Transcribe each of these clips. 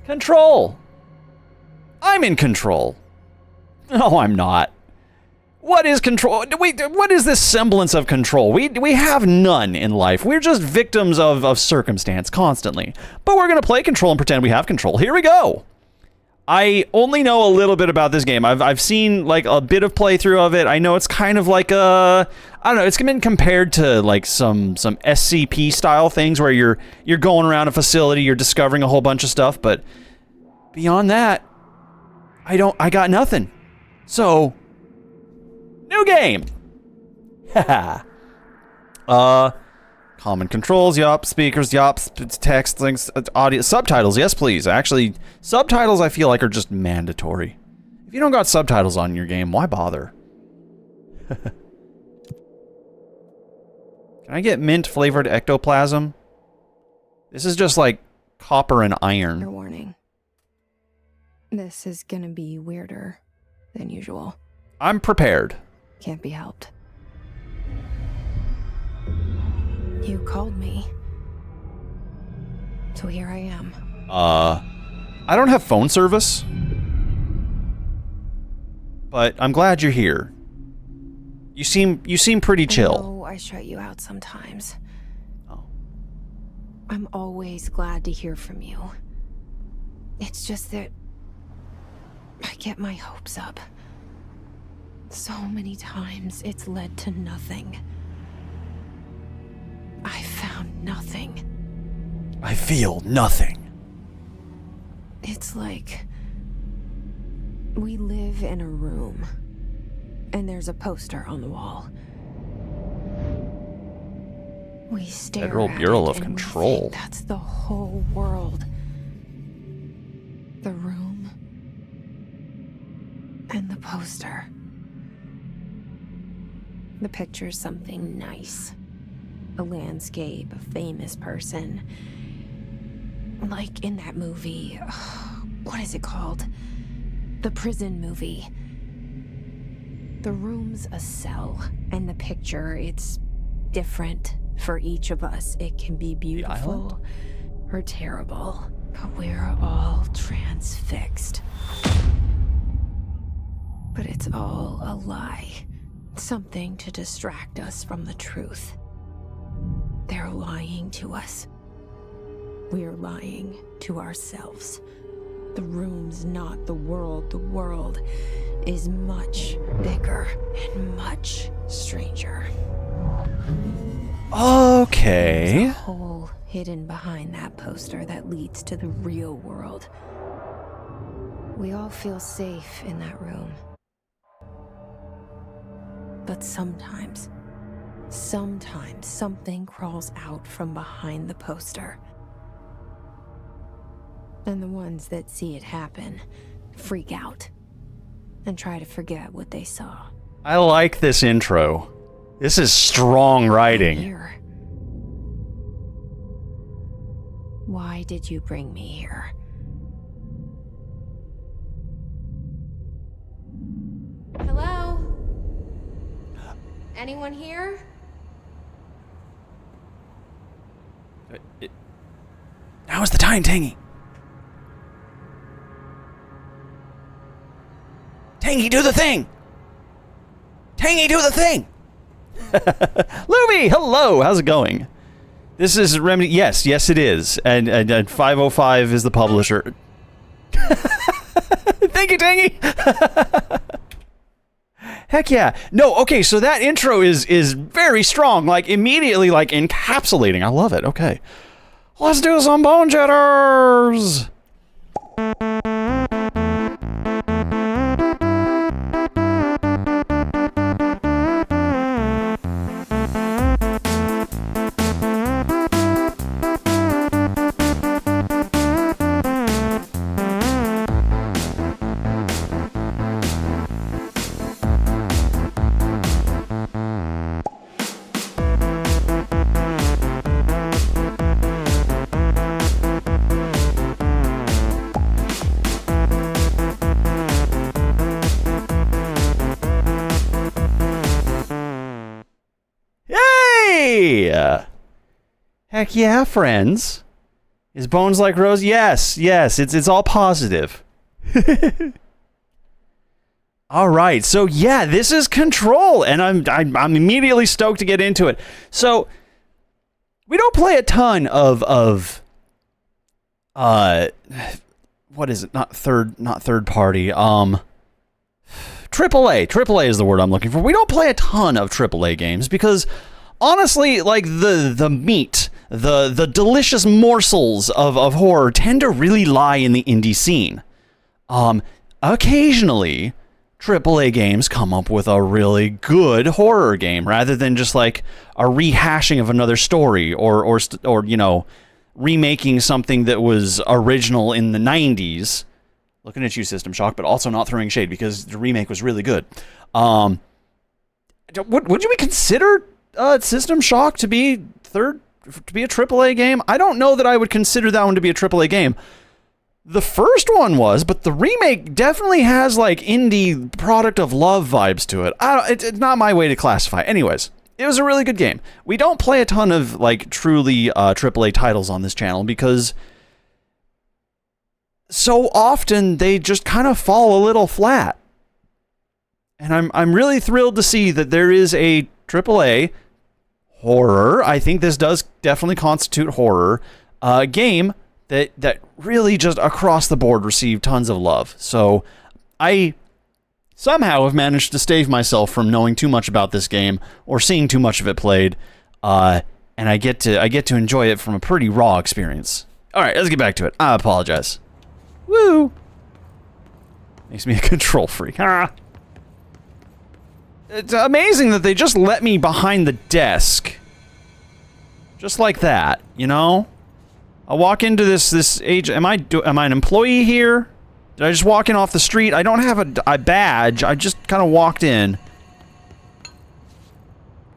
Control. I'm in control. No, I'm not. What is control? What is this semblance of control? We have none in life. We're just victims of circumstance constantly. But we're going to play control and pretend we have control. Here we go. I only know a little bit about this game. I've seen like a bit of playthrough of it. I know it's kind of like I don't know, it's been compared to like some SCP style things where you're going around a facility, you're discovering a whole bunch of stuff, but beyond that, I got nothing. So, new game. Haha. Common controls, yup. Speakers, yup. Text, links, audio, subtitles, yes please. Actually, subtitles I feel like are just mandatory. If you don't got subtitles on your game, why bother? Can I get mint flavored ectoplasm? This is just like copper and iron. Fair warning. This is gonna be weirder than usual. I'm prepared. Can't be helped. You called me. So here I am. I don't have phone service. But I'm glad you're here. You seem pretty chill. I know I shut you out sometimes. Oh. I'm always glad to hear from you. It's just that I get my hopes up. So many times it's led to nothing. I found nothing. I feel nothing. It's like we live in a room and there's a poster on the wall. We stare Federal at Bureau it of and Control. we think that's the whole world. The room and the poster. The picture's something nice. A landscape, a famous person. Like in that movie, what is it called? The prison movie. The room's a cell, and the picture, it's different for each of us. It can be beautiful or terrible, but we're all transfixed. But it's all a lie. Something to distract us from the truth. They're lying to us. We're lying to ourselves. The room's not the world. The world is much bigger and much stranger. Okay. There's a hole hidden behind that poster that leads to the real world. We all feel safe in that room. But sometimes something crawls out from behind the poster. And the ones that see it happen freak out and try to forget what they saw. I like this intro. This is strong writing. Here. Why did you bring me here? Hello? Anyone here? Now is the time, Tangy. Tangy, do the thing! Tangy, do the thing! Luby, hello, how's it going? This is Remedy. Yes, it is. And 505 is the publisher. Thank you, Tangy! Heck yeah. No, okay, so that intro is very strong, like immediately like encapsulating. I love it. Okay. Let's do some Bone Jitters! Heck yeah, friends. His bones like rose? Yes, yes, it's all positive. All right, so yeah, this is Control, and I'm immediately stoked to get into it. So we don't play a ton of what is it? Not third party. AAA is the word I'm looking for. We don't play a ton of AAA games because honestly, like the meat, the delicious morsels of horror tend to really lie in the indie scene. Occasionally AAA games come up with a really good horror game rather than just like a rehashing of another story or you know, remaking something that was original in the 90s. Looking at you, System Shock, but also not throwing shade because the remake was really good. Would you consider System Shock to be a AAA game? I don't know that I would consider that one to be a AAA game. The first one was, but the remake definitely has like indie product of love vibes to it. It's not my way to classify. Anyways, it was a really good game. We don't play a ton of like truly AAA titles on this channel because so often they just kind of fall a little flat. And I'm really thrilled to see that there is a AAA horror. I think this does definitely constitute horror game that really just across the board received tons of love. So I somehow have managed to stave myself from knowing too much about this game or seeing too much of it played, and I get to enjoy it from a pretty raw experience. All right, let's get back to it. I apologize. Woo! Makes me a control freak. Ah. It's amazing that they just let me behind the desk. Just like that, you know? I walk into this age. Am I an employee here? Did I just walk in off the street? I don't have a badge. I just kind of walked in.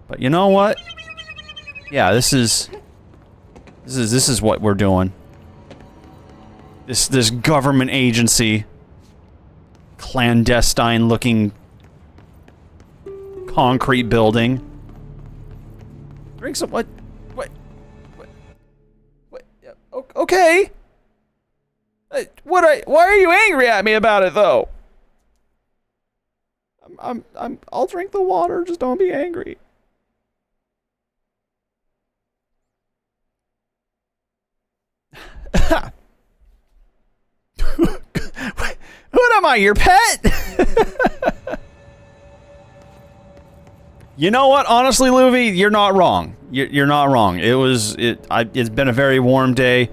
But you know what? Yeah, this is what we're doing. This government agency, clandestine looking concrete building. Drink some what? Okay. Why are you angry at me about it though? I'll drink the water, just don't be angry. What am I, your pet? You know what? Honestly, Luffy, you're not wrong. You're not wrong. It's been a very warm day.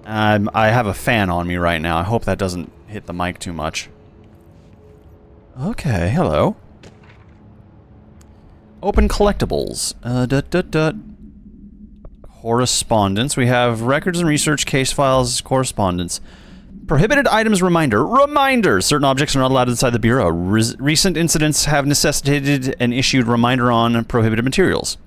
I have a fan on me right now. I hope that doesn't hit the mic too much. Okay, hello. Open collectibles. Correspondence. We have records and research, case files, correspondence. Prohibited items reminder. Reminders! Certain objects are not allowed inside the Bureau. Recent incidents have necessitated an issued reminder on prohibited materials.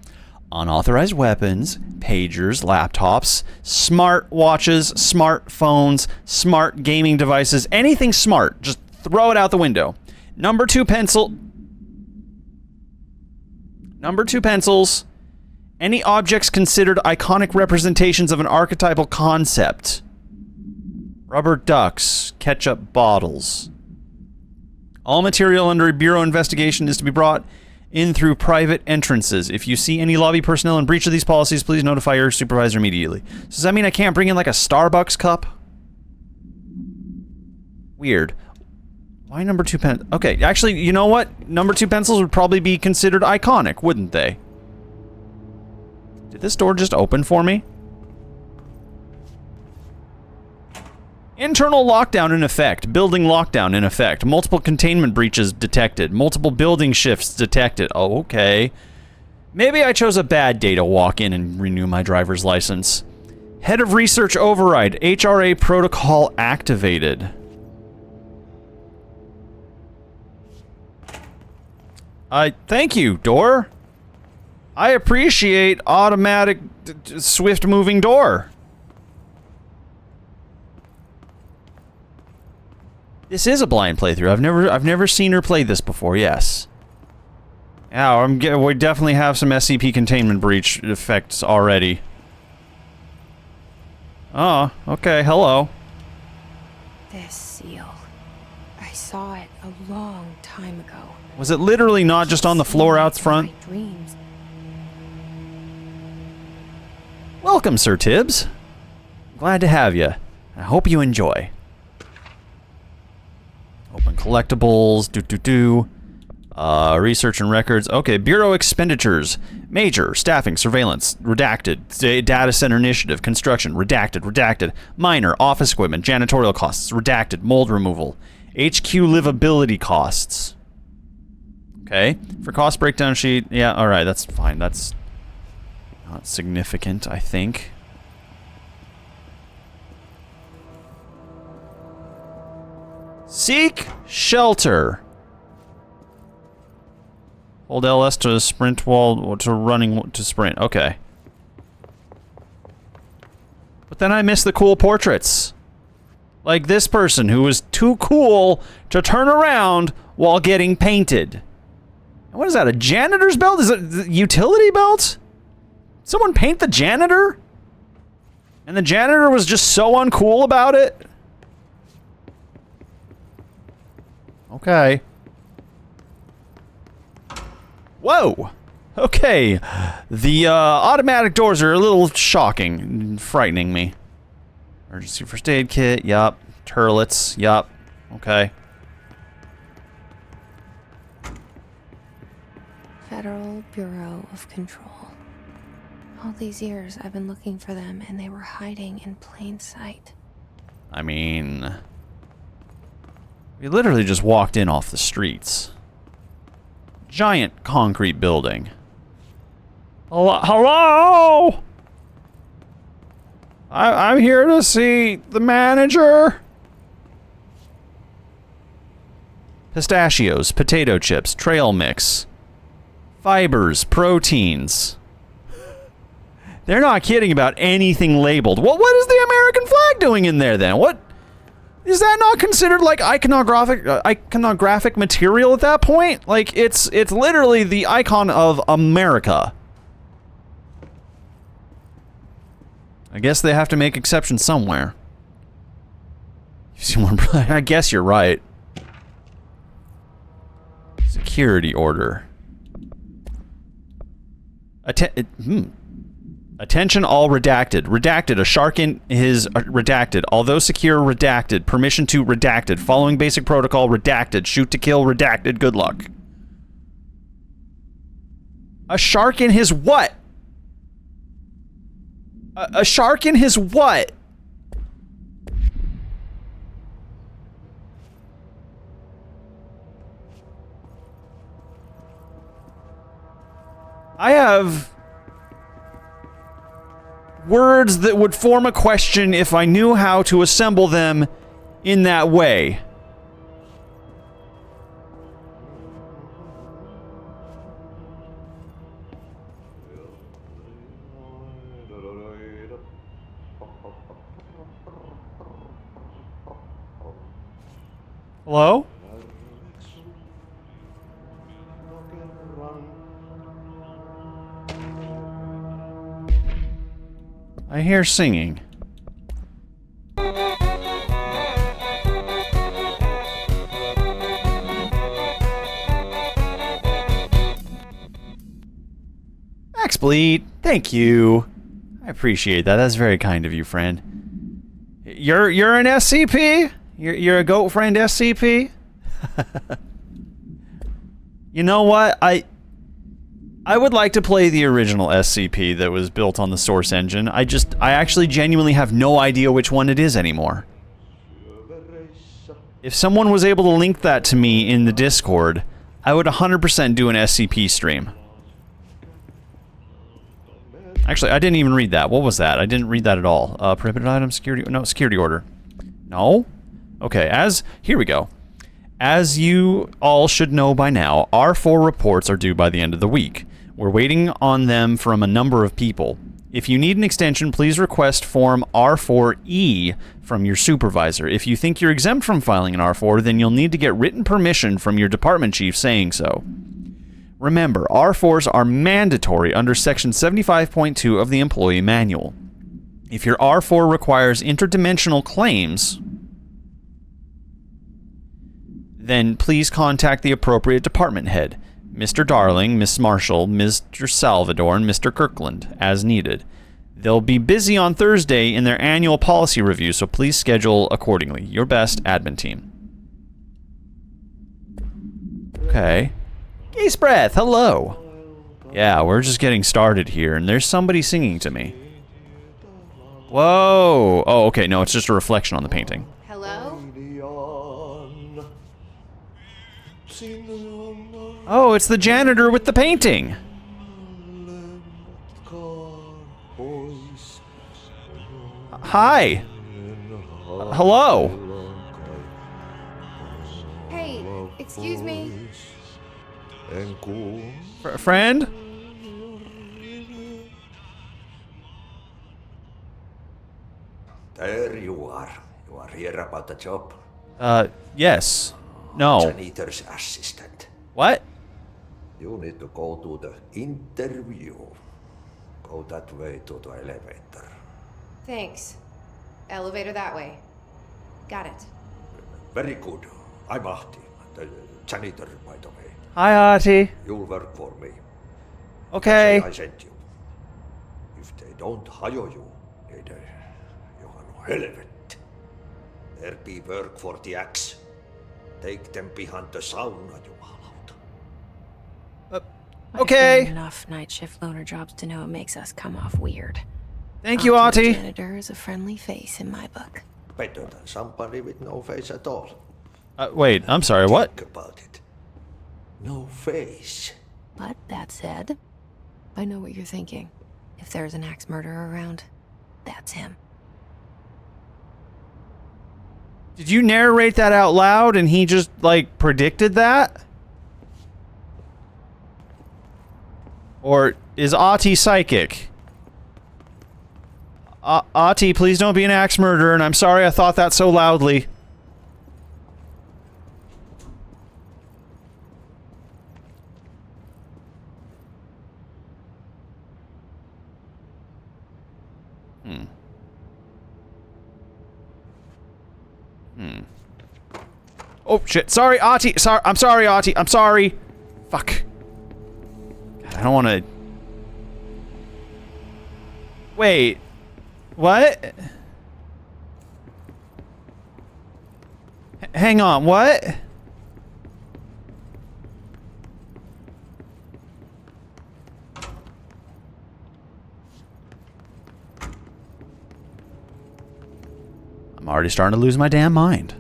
Unauthorized weapons, pagers, laptops, smart watches, smartphones, smart gaming devices, anything smart. Just throw it out the window. Number 2 pencil. Number 2 pencils. Any objects considered iconic representations of an archetypal concept. Rubber ducks, ketchup bottles. All material under a Bureau investigation is to be brought in through private entrances. If you see any lobby personnel in breach of these policies, please notify your supervisor immediately. So does that mean I can't bring in like a Starbucks cup? Weird. Why number 2 pen? Okay, actually, you know what? Number 2 pencils would probably be considered iconic, wouldn't they? Did this door just open for me? Internal lockdown in effect. Building lockdown in effect. Multiple containment breaches detected. Multiple building shifts detected. Oh, okay. Maybe I chose a bad day to walk in and renew my driver's license. Head of Research Override. HRA protocol activated. Thank you, door. I appreciate automatic, swift-moving door. This is a blind playthrough. I've never seen her play this before. Yes. Yeah, we definitely have some SCP containment breach effects already. Oh, okay, hello. This seal. I saw it a long time ago. Was it literally not just on the floor out front? My dreams. Welcome, Sir Tibbs. Glad to have you. I hope you enjoy. Open collectibles, research and records. Okay, Bureau expenditures. Major, staffing, surveillance, redacted. Data center initiative, construction, redacted. Minor, office equipment, janitorial costs, redacted. Mold removal. HQ livability costs. Okay, for cost breakdown sheet, yeah, alright, that's fine. That's not significant, I think. Seek shelter. Hold LS to sprint while to running to sprint. Okay. But then I missed the cool portraits. Like this person who was too cool to turn around while getting painted. What is that, a janitor's belt? Is it a utility belt? Someone paint the janitor? And the janitor was just so uncool about it? Okay. Whoa! Okay. The automatic doors are a little shocking, frightening me. Emergency first aid kit, yup. Turlets, yup. Okay. Federal Bureau of Control. All these years I've been looking for them and they were hiding in plain sight. I mean, we literally just walked in off the streets. Giant concrete building. Hello? I'm here to see the manager. Pistachios, potato chips, trail mix. Fibers, proteins. They're not kidding about anything labeled. What is the American flag doing in there then? What is that not considered like iconographic material at that point? Like it's literally the icon of America. I guess they have to make exceptions somewhere. You see more? I guess you're right. Security order. Attention all redacted. Redacted. A shark in his redacted. Although secure, redacted. Permission to redacted. Following basic protocol, redacted. Shoot to kill, redacted. Good luck. A shark in his what? A shark in his what? I have words that would form a question if I knew how to assemble them in that way. Hello? I hear singing. Max Bleed, thank you. I appreciate that. That's very kind of you, friend. You're an SCP? You're a goat friend SCP? You know what? I would like to play the original SCP that was built on the Source engine. I actually genuinely have no idea which one it is anymore. If someone was able to link that to me in the Discord, I would 100% do an SCP stream. Actually, I didn't even read that. What was that? I didn't read that at all. Prohibited item, security order. No? Okay, here we go. As you all should know by now, R4 reports are due by the end of the week. We're waiting on them from a number of people. If you need an extension, please request form R4E from your supervisor. If you think you're exempt from filing an R4, then you'll need to get written permission from your department chief saying so. Remember, R4s are mandatory under Section 75.2 of the Employee Manual. If your R4 requires interdimensional claims, then please contact the appropriate department head, Mr. Darling, Miss Marshall, Mr. Salvador, and Mr. Kirkland, as needed. They'll be busy on Thursday in their annual policy review, so please schedule accordingly. Your best, admin team. Okay. Geese Breath, hello. Yeah, we're just getting started here, and there's somebody singing to me. Whoa. Oh, okay, no, it's just a reflection on the painting. Hello? Oh, it's the janitor with the painting. Hi. Hello. Hey, excuse me. Friend? There you are. You are here about the job. Yes. No. Janitor's assistant. What? You need to go to the interview. Go that way to the elevator. Thanks. Elevator that way. Got it. Very good. I'm Ahti, the janitor, by the way. Hi, Artie. You'll work for me. Okay. Say I sent you. If they don't hire you, niin Johan helvet. There be work for the axe. Take them behind the sauna, jumalauta. Okay. I've done enough night shift loner jobs to know it makes us come off weird. Thank you, Ahti the Artie. janitor is a friendly face in my book. Better than somebody with no face at all. Wait, I'm sorry, what? Think about it. No face. But that said, I know what you're thinking. If there's an axe murderer around, that's him. Did you narrate that out loud and he just, like, predicted that? Or is Ahti psychic? Ahti, please don't be an axe murderer, and I'm sorry I thought that so loudly. Oh, shit. Sorry, Ahti. Sorry. I'm sorry, Ahti. I'm sorry. Fuck. God, I don't want to... Wait. What? Hang on. What? I'm already starting to lose my damn mind.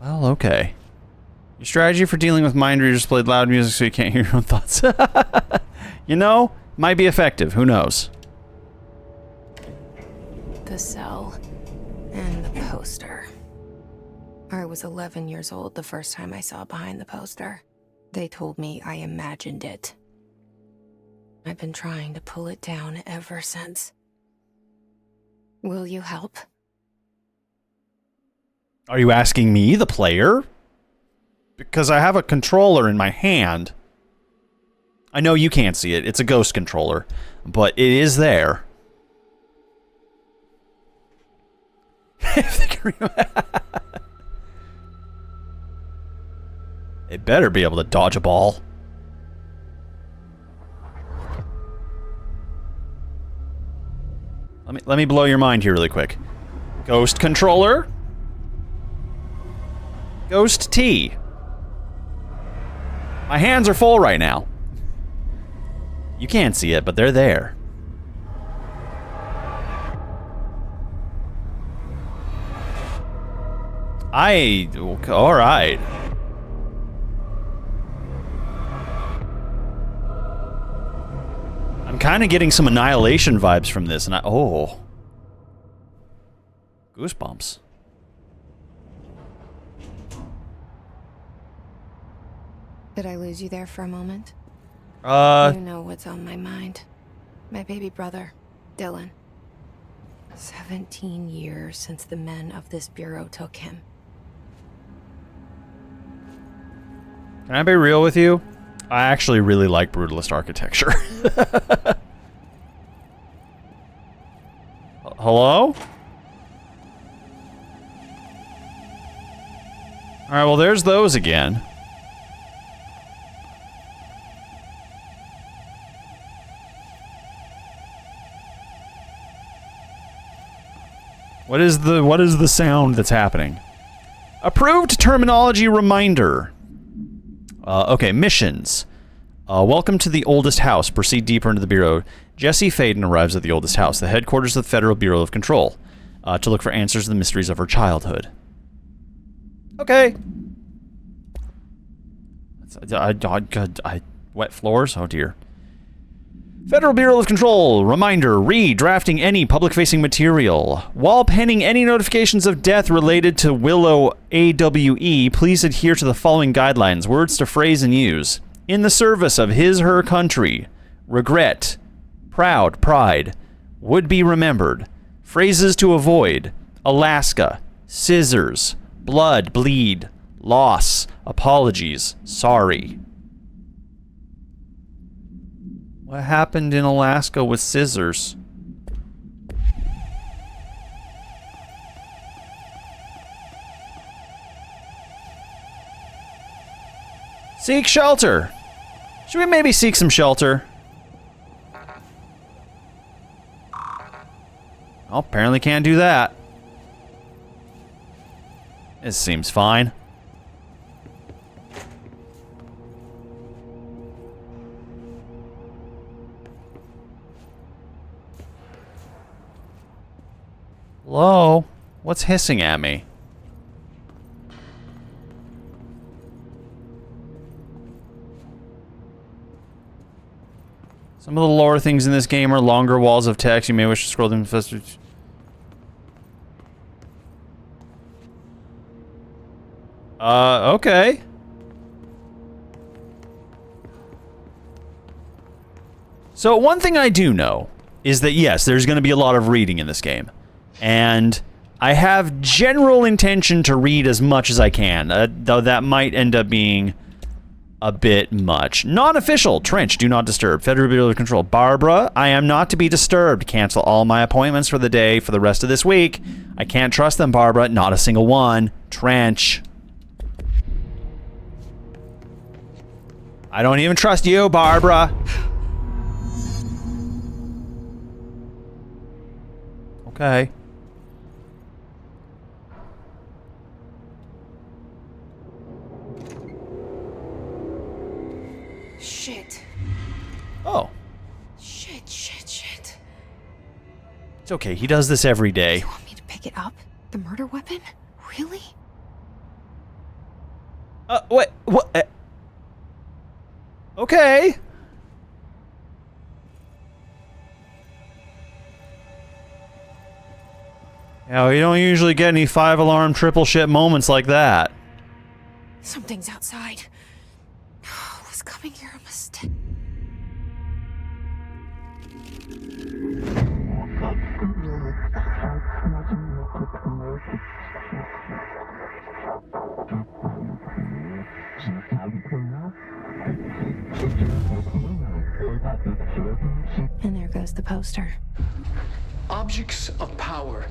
Well, okay. Your strategy for dealing with mind readers played loud music so you can't hear your own thoughts. You know, might be effective. Who knows? The cell and the poster. I was 11 years old the first time I saw behind the poster. They told me I imagined it. I've been trying to pull it down ever since. Will you help? Are you asking me, the player? Because I have a controller in my hand. I know you can't see it. It's a ghost controller. But it is there. It better be able to dodge a ball. Let me blow your mind here really quick. Ghost controller. Ghost T. My hands are full right now. You can't see it, but they're there. All right. I'm kind of getting some Annihilation vibes from this, and oh. Goosebumps. Did I lose you there for a moment? You know what's on my mind. My baby brother, Dylan. 17 years since the men of this bureau took him. Can I be real with you? I actually really like brutalist architecture. Hello? Alright, well there's those again. What is the sound that's happening? Approved terminology reminder. Okay, missions. Welcome to the oldest house. Proceed deeper into the bureau. Jesse Faden arrives at the oldest house, the headquarters of the Federal Bureau of Control, to look for answers to the mysteries of her childhood. Okay. Wet floors? Oh dear. Federal Bureau of Control. Reminder. Redrafting any public-facing material. While penning any notifications of death related to Willow AWE, please adhere to the following guidelines. Words to phrase and use. In the service of his/her country. Regret. Proud. Pride. Would be remembered. Phrases to avoid. Alaska. Scissors. Blood. Bleed. Loss. Apologies. Sorry. What happened in Alaska with scissors? Seek shelter. Should we maybe seek some shelter? Oh, apparently can't do that. This seems fine. Hello? What's hissing at me? Some of the lower things in this game are longer walls of text. You may wish to scroll them faster. Okay. So one thing I do know is that yes, there's going to be a lot of reading in this game. And I have general intention to read as much as I can, though that might end up being a bit much. Non-official. Trench, do not disturb. Federal Bureau of Control. Barbara, I am not to be disturbed. Cancel all my appointments for the day for the rest of this week. I can't trust them, Barbara. Not a single one. Trench. I don't even trust you, Barbara. Okay. Shit. Oh. Shit. It's okay. He does this every day. You want me to pick it up? The murder weapon? Really? What? Okay. Yeah, we don't usually get any 5-alarm triple shit moments like that. Something's outside. What's coming here? I must... And there goes the poster. Objects of power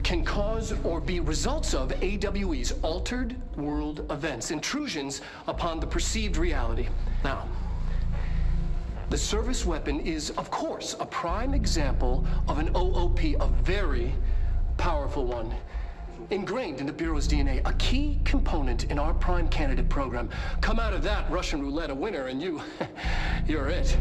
can cause or be results of AWE's altered world events, intrusions upon the perceived reality. Now, the service weapon is, of course, a prime example of an OOP, a very powerful one. Ingrained in the Bureau's DNA, a key component in our prime candidate program. Come out of that Russian roulette a winner and you're it.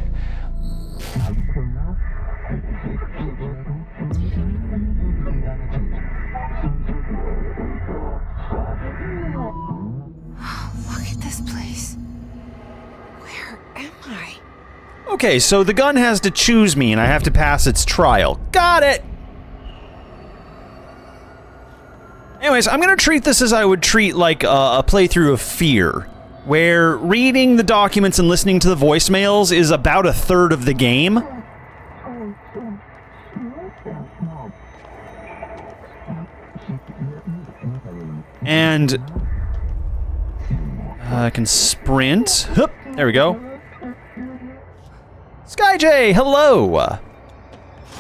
Look at this place. Where am I? Okay, so the gun has to choose me and I have to pass its trial. Got it! Anyways, I'm gonna treat this as I would treat like a playthrough of Fear, where reading the documents and listening to the voicemails is about a third of the game. And I can sprint. Hup, there we go. SkyJ, hello!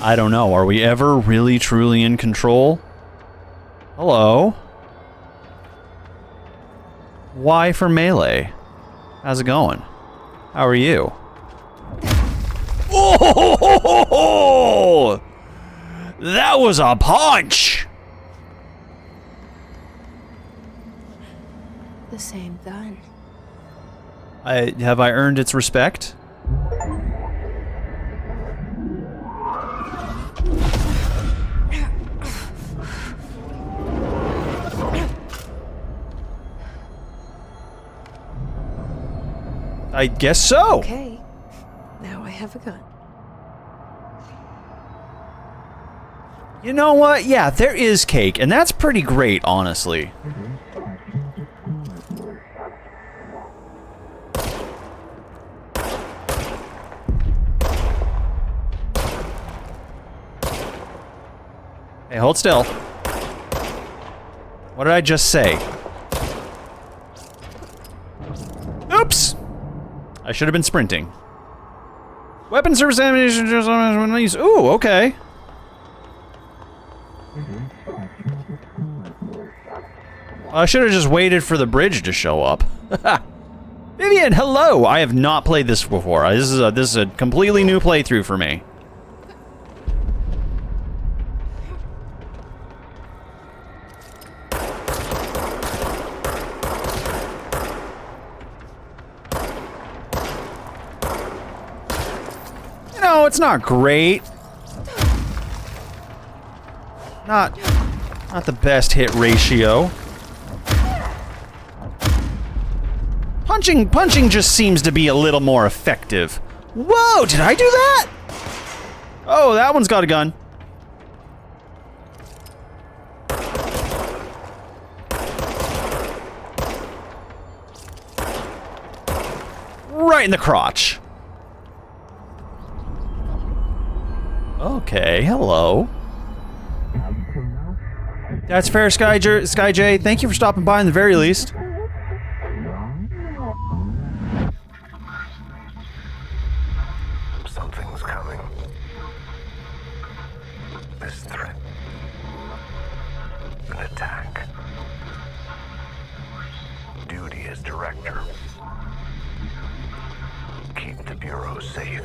I don't know, are we ever really truly in control? Hello? Y for melee. How's it going? How are you? Oh! That was a punch! The same gun. Have I earned its respect? I guess so. Okay. Now I have a gun. You know what? Yeah, there is cake, and that's pretty great, honestly. Hey, hold still. What did I just say? Oops! I should have been sprinting. Weapon service ammunition. Ooh, okay. I should have just waited for the bridge to show up. Vivian, hello! I have not played this before. This is a completely new playthrough for me. You know, it's not great. Not the best hit ratio. Punching just seems to be a little more effective. Whoa, did I do that? Oh, that one's got a gun. Right in the crotch. Okay, hello. That's fair, SkyJ. Thank you for stopping by in the very least. Something's coming. This threat. An attack. Duty as director. Keep the Bureau safe.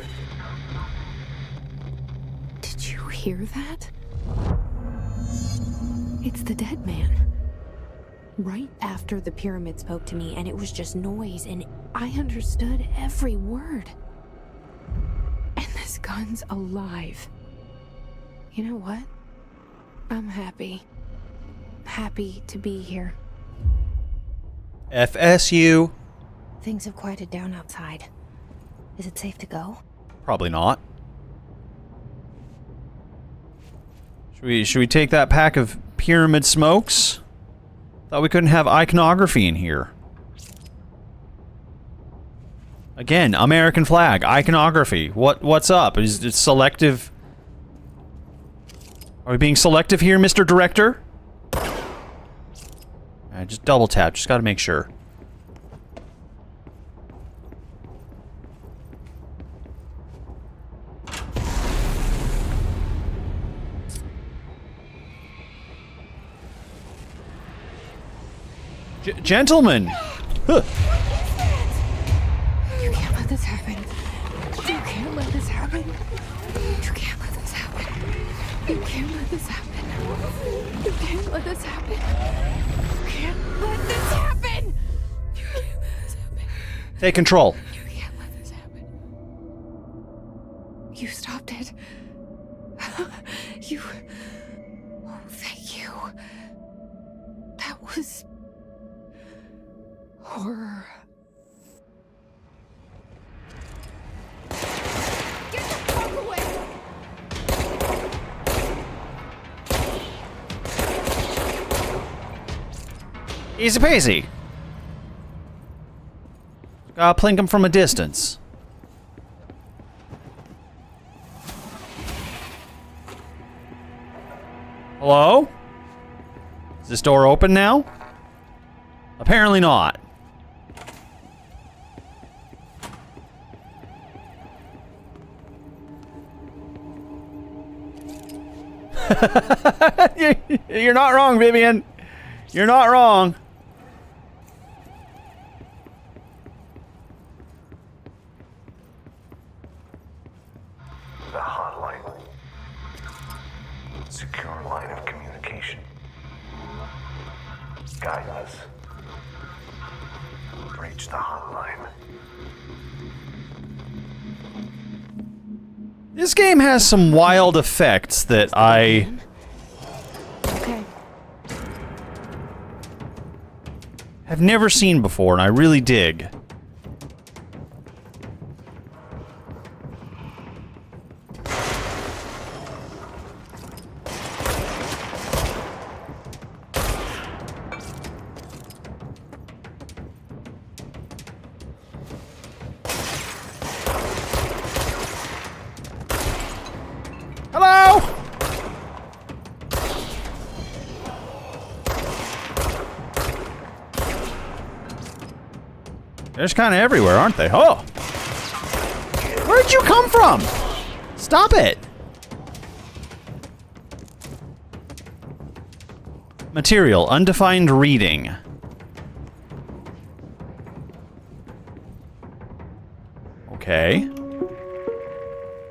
Did you hear that? It's the dead man. Right after the pyramid spoke to me, and it was just noise, and I understood every word. And this gun's alive. You know what? I'm happy. Happy to be here. FSU. Things have quieted down outside. Is it safe to go? Probably not. Should we take that pack of pyramid smokes? Thought we couldn't have iconography in here. Again, American flag, iconography. What's up? Is it selective? Are we being selective here, Mr. Director? Just double tap, just gotta make sure. Gentlemen! Huh. You can't let this happen. You can't let this happen. You can't let this happen. You can't let this happen. You can't let this happen. You can't let this happen. You can't let this happen. Take control. You can't let this happen. You stopped it. You... Oh, thank you. That was... horror. Get the fuck away! Easy peasy. Gotta plink him from a distance. Hello? Is this door open now? Apparently not. You're not wrong, Vivian. You're not wrong. The hotline. Secure line of communication. Guidance. Reach the hotline. This game has some wild effects that I Okay. have never seen before, and I really dig. Hello? They're just kind of everywhere, aren't they? Oh! Where'd you come from? Stop it! Material, undefined reading. Okay.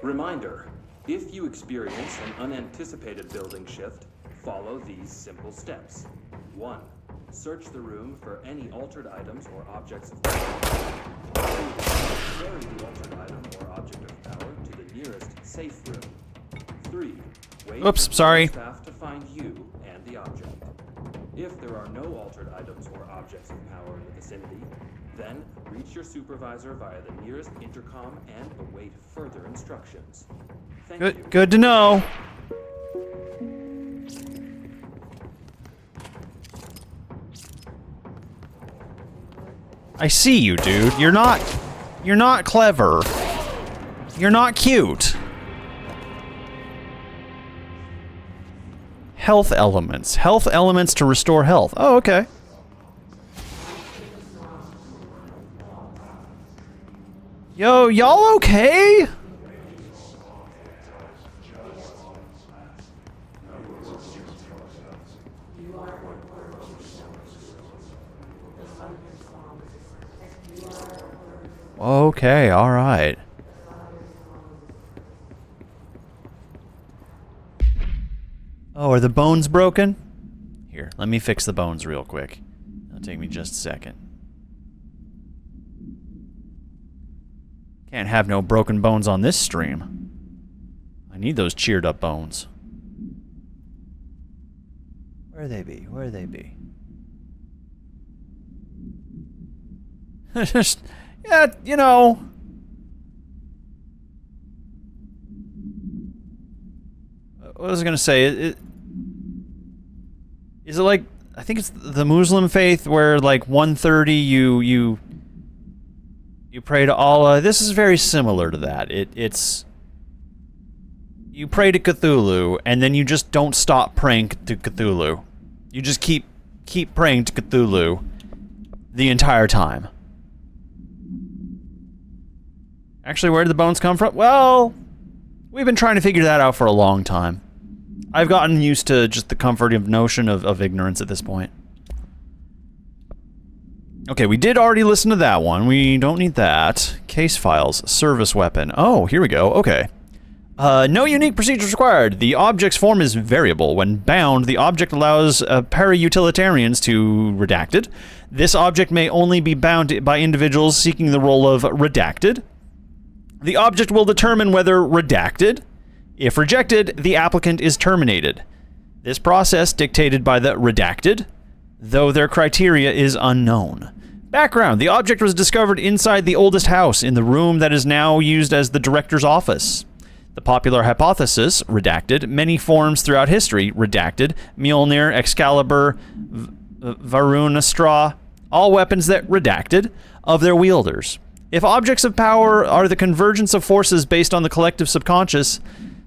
Reminder, if you experience an unanticipated building shift, follow these simple steps. 1. Search the room for any altered items or objects of power. 2. Carry the altered item or object of power to the nearest safe room. 3. Wait Oops, for sorry. staff to find you and the object. If there are no altered items or objects of power in the vicinity, then reach your supervisor via the nearest intercom and await further instructions. Thank you. Good to know. I see you, dude. You're not clever. You're not cute. Health elements. Health elements to restore health. Oh, okay. Yo, y'all okay? Okay, all right. Oh, are the bones broken? Here, let me fix the bones real quick. It'll take me just a second. Can't have no broken bones on this stream. I need those cheered up bones. Where they be? Where they be? Just, yeah, you know. What was I gonna say? Is it like, I think it's the Muslim faith where like 1:30 you pray to Allah. This is very similar to that. It's you pray to Cthulhu and then you just don't stop praying to Cthulhu. You just keep praying to Cthulhu the entire time. Actually, where did the bones come from? Well, we've been trying to figure that out for a long time. I've gotten used to just the comforting notion of ignorance at this point. Okay, we did already listen to that one. We don't need that. Case files, service weapon. Oh, here we go. Okay. No unique procedures required. The object's form is variable. When bound, the object allows para-utilitarians to redacted. This object may only be bound by individuals seeking the role of redacted. The object will determine whether redacted. If rejected, the applicant is terminated. This process dictated by the redacted, though their criteria is unknown. Background: the object was discovered inside the oldest house in the room that is now used as the director's office. The popular hypothesis, redacted, many forms throughout history, redacted, Mjolnir, Excalibur, Varunastra, all weapons that redacted, of their wielders. If objects of power are the convergence of forces based on the collective subconscious,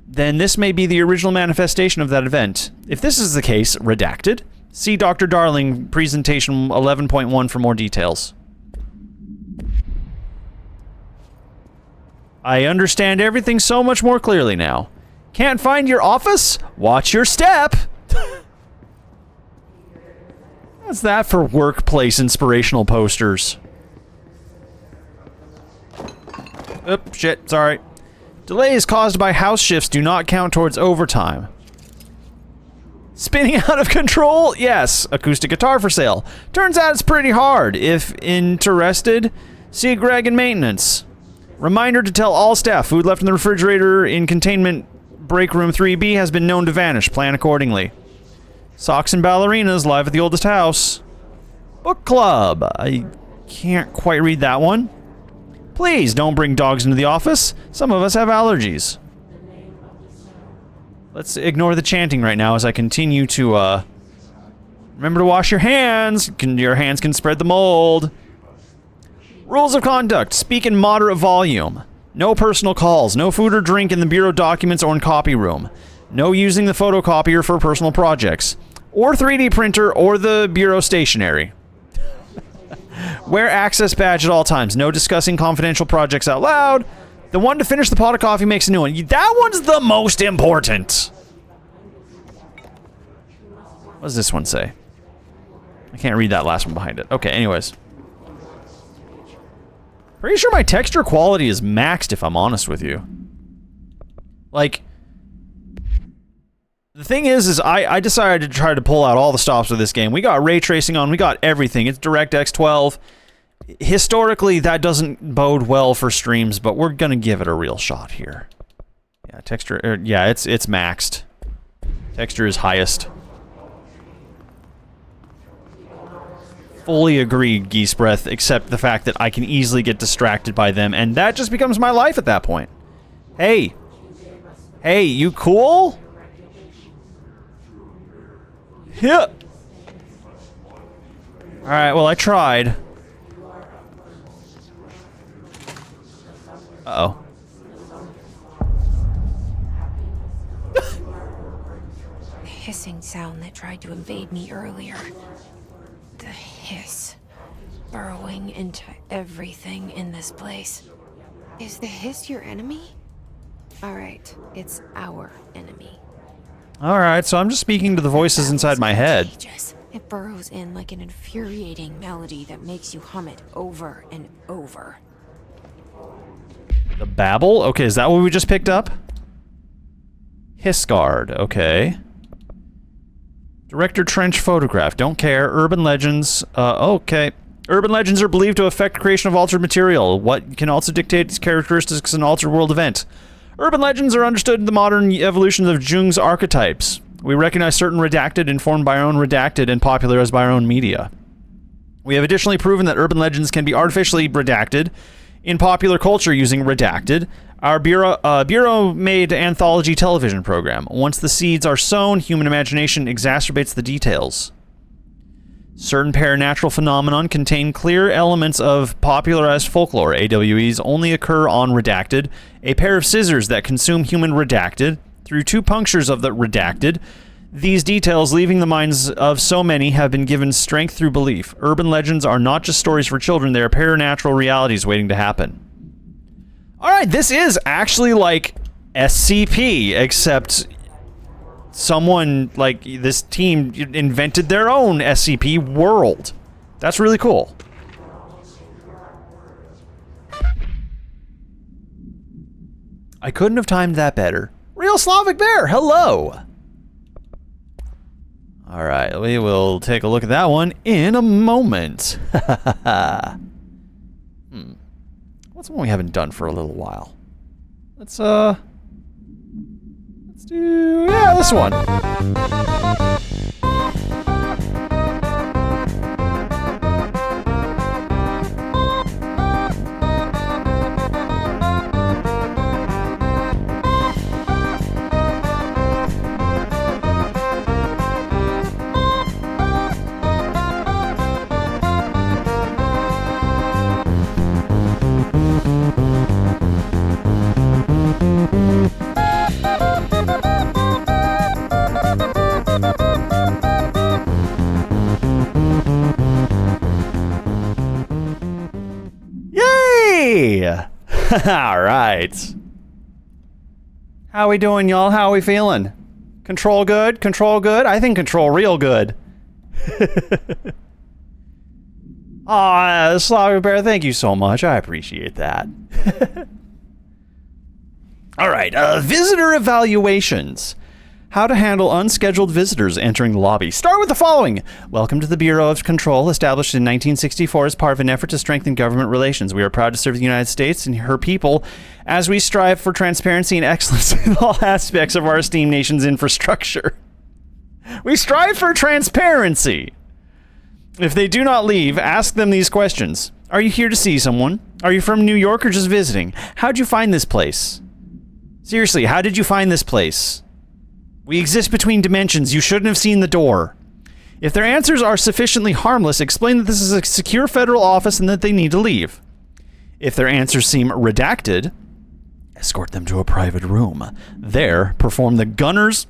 then this may be the original manifestation of that event. If this is the case, redacted, see Dr. Darling, presentation 11.1 for more details. I understand everything so much more clearly now. Can't find your office? Watch your step. What's that for workplace inspirational posters? Oop, shit, sorry. Delays caused by house shifts do not count towards overtime. Spinning out of control? Yes. Acoustic guitar for sale. Turns out it's pretty hard. If interested, see Greg in maintenance. Reminder to tell all staff food left in the refrigerator in containment break room 3B has been known to vanish. Plan accordingly. Socks and ballerinas live at the oldest house. Book club. I can't quite read that one. Please don't bring dogs into the office. Some of us have allergies. Let's ignore the chanting right now as I continue to, remember to wash your hands. Your hands can spread the mold. Rules of conduct. Speak in moderate volume. No personal calls. No food or drink in the bureau documents or in copy room. No using the photocopier for personal projects. Or 3D printer or the bureau stationery. Wear access badge at all times. No discussing confidential projects out loud. The one to finish the pot of coffee makes a new one. That one's the most important. What does this one say? I can't read that last one behind it. Okay, anyways. Pretty sure my texture quality is maxed, if I'm honest with you. Like, the thing is I decided to try to pull out all the stops of this game. We got ray tracing on. We got everything. It's DirectX 12. Historically, that doesn't bode well for streams, but we're gonna give it a real shot here. Yeah, texture. Yeah, it's maxed. Texture is highest. Fully agree, Geese Breath, except the fact that I can easily get distracted by them, and that just becomes my life at that point. Hey. Hey, you cool? Yeah. Alright, well, I tried. Uh-oh. The hissing sound that tried to invade me earlier. The hiss. Burrowing into everything in this place. Is the hiss your enemy? Alright, it's our enemy. Alright, so I'm just speaking to the voices inside my head. Contagious. It burrows in like an infuriating melody that makes you hum it over and over. The babble? Okay, is that what we just picked up? Hissguard, okay. Director Trench photograph, don't care. Urban legends, okay. Urban legends are believed to affect creation of altered material. What can also dictate its characteristics in an altered world event. Urban legends are understood in the modern evolution of Jung's archetypes. We recognize certain redacted, informed by our own redacted, and popularized by our own media. We have additionally proven that urban legends can be artificially redacted in popular culture using redacted, our bureau-made anthology television program. Once the seeds are sown, human imagination exacerbates the details. Certain paranatural phenomenon contain clear elements of popularized folklore. AWEs only occur on redacted. A pair of scissors that consume human redacted through 2 punctures of the redacted. These details, leaving the minds of so many, have been given strength through belief. Urban legends are not just stories for children, they are paranatural realities waiting to happen. Alright, this is actually like SCP, except someone, like, this team invented their own SCP world. That's really cool. I couldn't have timed that better. Real Slavic Bear, hello! Alright, we will take a look at that one in a moment. What's one we haven't done for a little while? Let's do, yeah, this one. Yay! All right. How we doing, y'all? How we feeling? Control good? Control good? I think control real good. Aw, Slobber Bear, thank you so much. I appreciate that. All right, visitor evaluations. How to handle unscheduled visitors entering the lobby. Start with the following. Welcome to the Bureau of Control, established in 1964 as part of an effort to strengthen government relations. We are proud to serve the United States and her people as we strive for transparency and excellence in all aspects of our esteemed nation's infrastructure. We strive for transparency. If they do not leave, ask them these questions. Are you here to see someone? Are you from New York or just visiting? How'd you find this place? Seriously, how did you find this place? We exist between dimensions. You shouldn't have seen the door. If their answers are sufficiently harmless, explain that this is a secure federal office and that they need to leave. If their answers seem redacted, escort them to a private room. There, perform the gunner's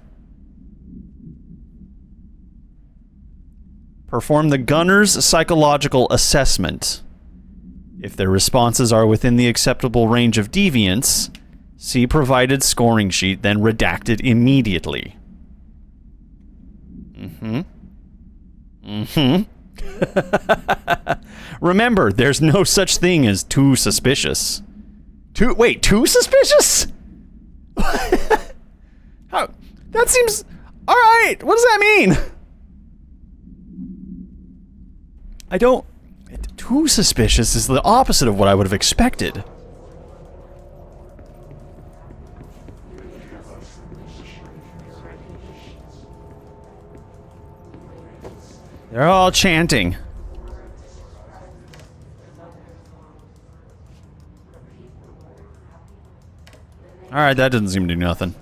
psychological assessment. If their responses are within the acceptable range of deviance, see provided scoring sheet, then redact it immediately. Remember, there's no such thing as too suspicious. Too suspicious? How? That seems... Alright, what does that mean? I don't... Too suspicious is the opposite of what I would have expected. They're all chanting. Alright, that doesn't seem to do nothing.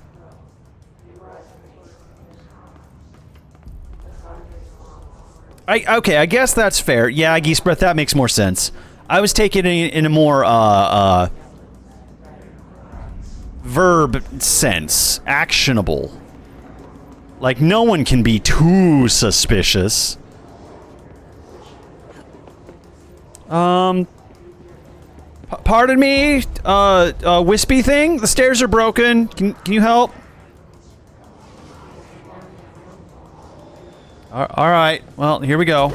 Okay, I guess that's fair. Yeah, Geese Breath, that makes more sense. I was taking it in a more, verb sense. Actionable. Like, no one can be too suspicious. Pardon me? Wispy thing? The stairs are broken. Can you help? Alright, well, here we go.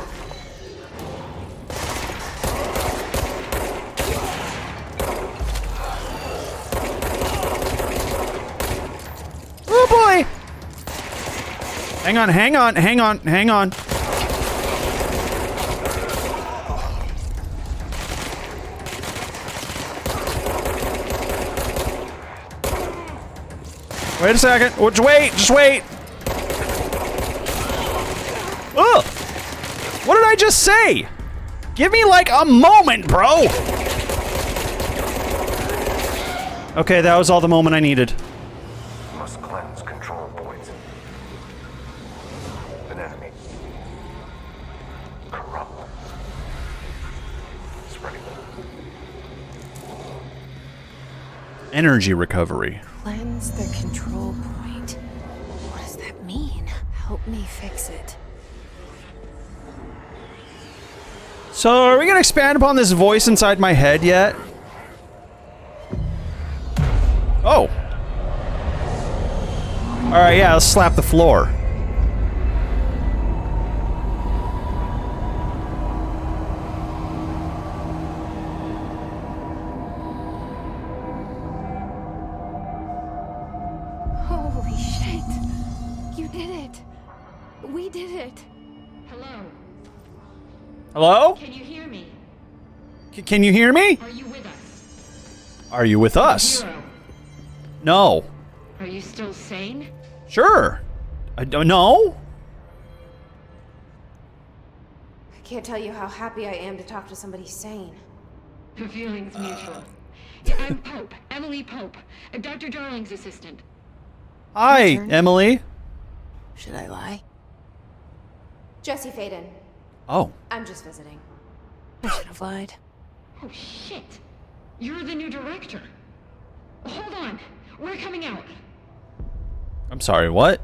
Oh boy! Hang on. Wait a second. Just wait. Ugh! What did I just say? Give me like a moment, bro! Okay, that was all the moment I needed. Must cleanse control points. An enemy. Corrupt. Spreading. Energy recovery. Cleanse the control point. What does that mean? Help me fix it. So, are we gonna expand upon this voice inside my head yet? Oh. Alright, yeah, let's slap the floor. Holy shit. You did it. We did it. Hello? Hello? Can you hear me? Can you hear me? Are you with us? Are you with us? Hero, No. are you still sane? Sure. I don't know. I can't tell you how happy I am to talk to somebody sane. The feeling's mutual. Yeah, I'm Pope, Emily Pope, Dr. Darling's assistant. Hi, turn. Emily. Should I lie? Jesse Faden. Oh. I'm just visiting. I should have lied. Oh shit! You're the new director. Hold on, we're coming out. I'm sorry, what?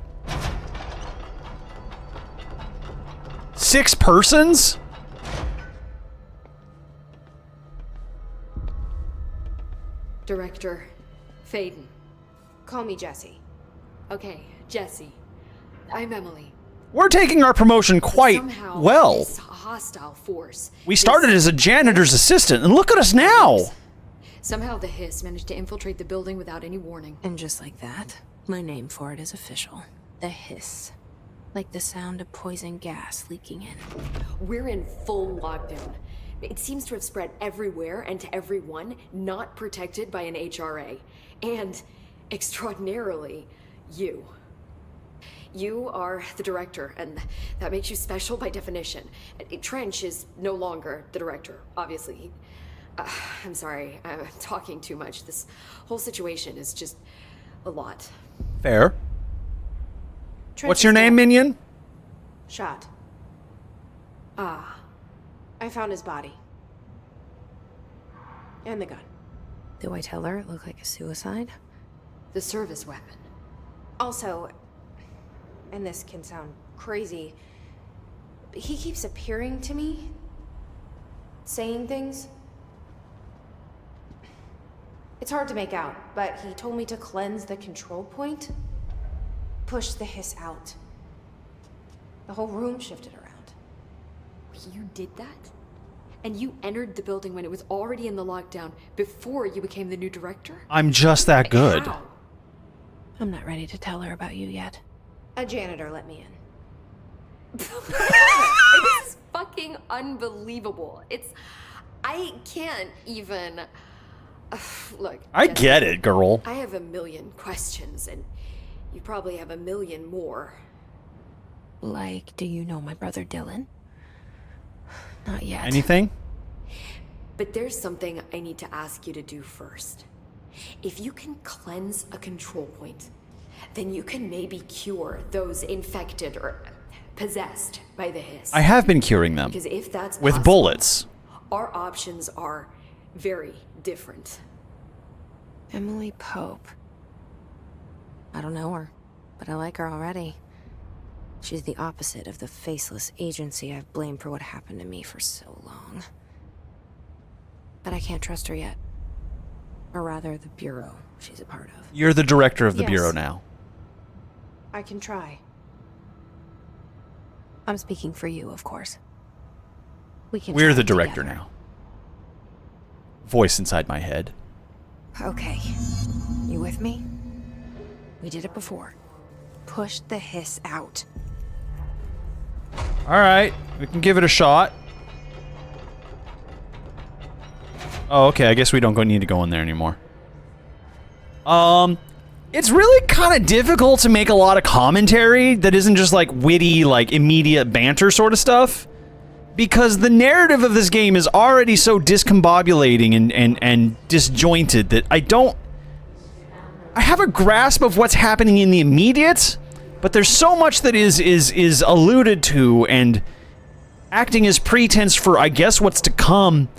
6 persons? Director Faden, Call me Jessie. Okay, Jessie. I'm Emily. We're taking our promotion quite Somehow, well. this hostile force. We started as a janitor's assistant, and look at us now! Somehow the Hiss managed to infiltrate the building without any warning. And just like that, my name for it is official. The Hiss. Like the sound of poison gas leaking in. We're in full lockdown. It seems to have spread everywhere and to everyone not protected by an HRA. And, extraordinarily, you. You are the director, and that makes you special by definition. Trench is no longer the director, obviously. I'm sorry, I'm talking too much. This whole situation is just a lot. Fair. Trench What's is your name, dead. minion? Shot. Ah, I found his body. And the gun. Do I tell her it looked like a suicide? the service weapon. Also, and this can sound crazy, but he keeps appearing to me, saying things. It's hard to make out, but he told me to cleanse the control point, push the hiss out. The whole room shifted around. You did that? And you entered the building when it was already in the lockdown before you became the new director? I'm just that good. How? I'm not ready to tell her about you yet. A janitor let me in. This is fucking unbelievable. I can't even... Look, I Jesse, get it, girl. I have a million questions, and you probably have a million more. Like, do you know my brother Dylan? Not yet. Anything? But there's something I need to ask you to do first. If you can cleanse a control point, then you can maybe cure those infected or possessed by the hiss. I have been curing them. Because if that's with possible, bullets. our options are very different. Emily Pope. I don't know her, but I like her already. She's the opposite of the faceless agency I've blamed for what happened to me for so long. But I can't trust her yet. Or rather, the bureau she's a part of. You're the director of the Yes. bureau now. I can try. I'm speaking for you, of course. We're try the director together. now. Voice inside my head. Okay. You with me? We did it before. Push the hiss out. Alright, we can give it a shot. Oh, okay, I guess we don't need to go in there anymore. It's really kind of difficult to make a lot of commentary that isn't just like witty, like immediate banter sort of stuff. Because the narrative of this game is already so discombobulating and disjointed that I have a grasp of what's happening in the immediate, but there's so much that is alluded to and acting as pretense for, I guess, what's to come.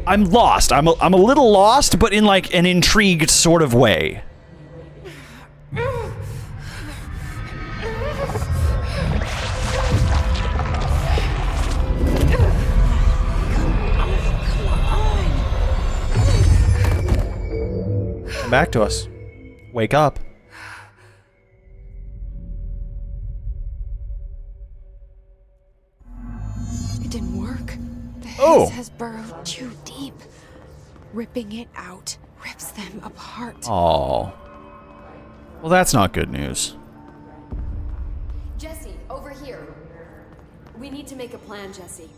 I'm lost. I'm a little lost, but in like an intrigued sort of way. Come back to us. Wake up. It didn't work. The hiss Oh. has burrowed too deep. Ripping it out rips them apart. Oh. Well, that's not good news. Jesse, over here. We need to make a plan, Jesse.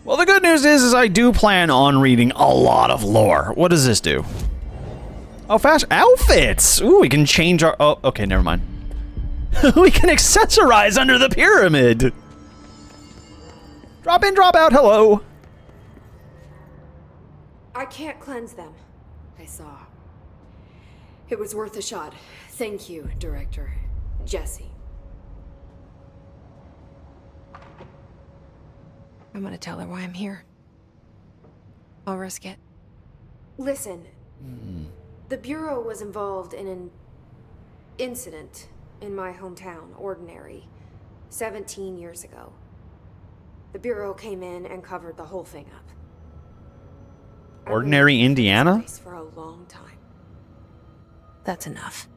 Well, the good news is I do plan on reading a lot of lore. What does this do? Oh, fast outfits! Ooh, we can change our... Oh, okay, never mind. We can accessorize under the pyramid! Drop in, drop out, hello! I can't cleanse them. I saw. It was worth a shot. Thank you, Director. Jesse. I'm gonna tell her why I'm here. I'll risk it. Listen. The Bureau was involved in an incident in my hometown, Ordinary, 17 years ago. The Bureau came in and covered the whole thing up. I've been Ordinary looking for this Indiana? place for a long time. That's enough.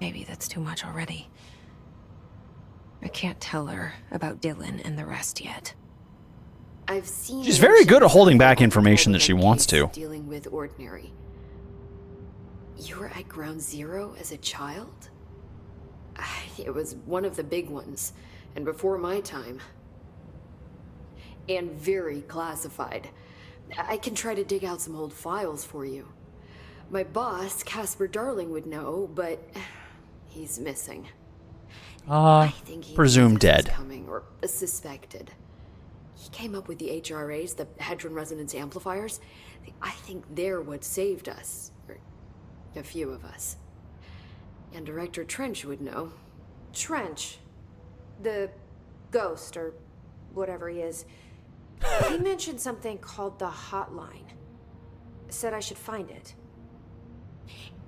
Maybe that's too much already. I can't tell her about Dylan and the rest yet. I've seen. She's very good at holding back information that she wants to. Dealing with Ordinary. You were at Ground Zero as a child? It was one of the big ones, and before my time. And very classified. I can try to dig out some old files for you. My boss, Casper Darling, would know, but he's missing. I think he presumed knew this was dead. Coming, or suspected. He came up with the HRAs, the Hadron Resonance Amplifiers. I think they're what saved us. Or a few of us. And Director Trench would know. Trench. The ghost, or whatever he is. He mentioned something called the Hotline. Said I should find it.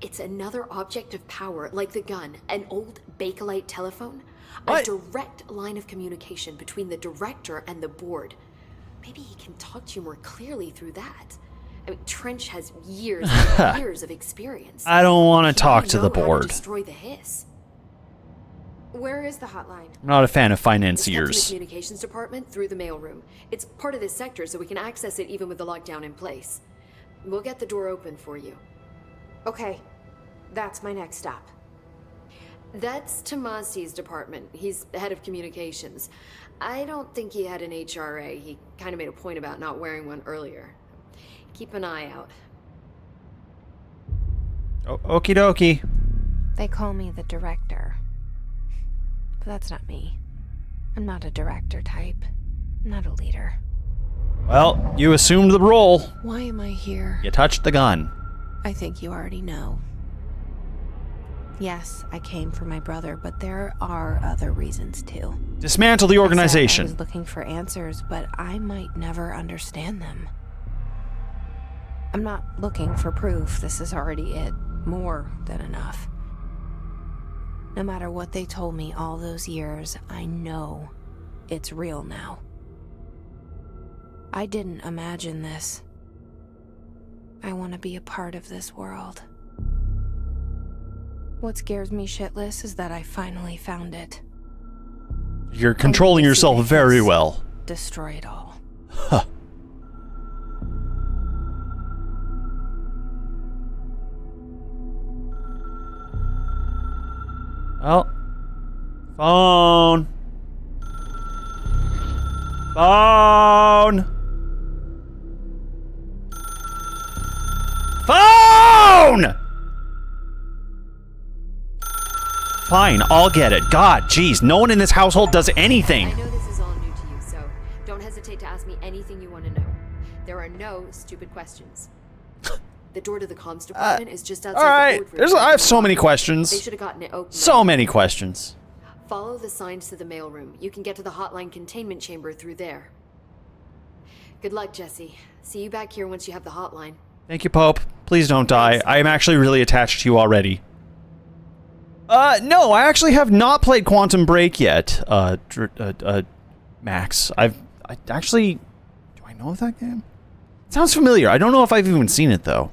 It's another object of power, like the gun, an old Bakelite telephone. What? A direct line of communication between the director and the board. Maybe he can talk to you more clearly through that. I mean, Trench has years and years of experience. I don't want to He talk may to the know how to board. destroy the hiss. Where is the hotline? I'm not a fan of It's kept in the financiers. communications department through the mailroom. It's part of this sector, so we can access it even with the lockdown in place. We'll get the door open for you. Okay, that's my next stop. That's Tomasi's department. He's the head of communications. I don't think he had an HRA. He kind of made a point about not wearing one earlier. Keep an eye out. Okie dokie. They call me the director. But that's not me. I'm not a director type. I'm not a leader. Well, you assumed the role. Why am I here? You touched the gun. I think you already know. Yes, I came for my brother, but there are other reasons too. Dismantle the I organization. was looking for answers, but I might never understand them. I'm not looking for proof. This is already it. More than enough. No matter what they told me all those years, I know it's real now. I didn't imagine this. I want to be a part of this world. What scares me shitless is that I finally found it. You're controlling yourself very well. Destroy it all. Huh. Well, phone. Phone. Phone! Fine, I'll get it. God, jeez, no one in this household does anything. I know this is all new to you, so don't hesitate to ask me anything you want to know. There are no stupid questions. The door to the comms department is just outside All right, the boardroom. I have so many They questions. should have gotten it open. So many questions. Follow the signs to the mailroom. You can get to the hotline containment chamber through there. Good luck, Jesse. See you back here once you have the hotline. Thank you, Pope. Please don't die. I am actually really attached to you already. No, I actually have not played Quantum Break yet. Max. I actually... Do I know of that game? It sounds familiar. I don't know if I've even seen it, though.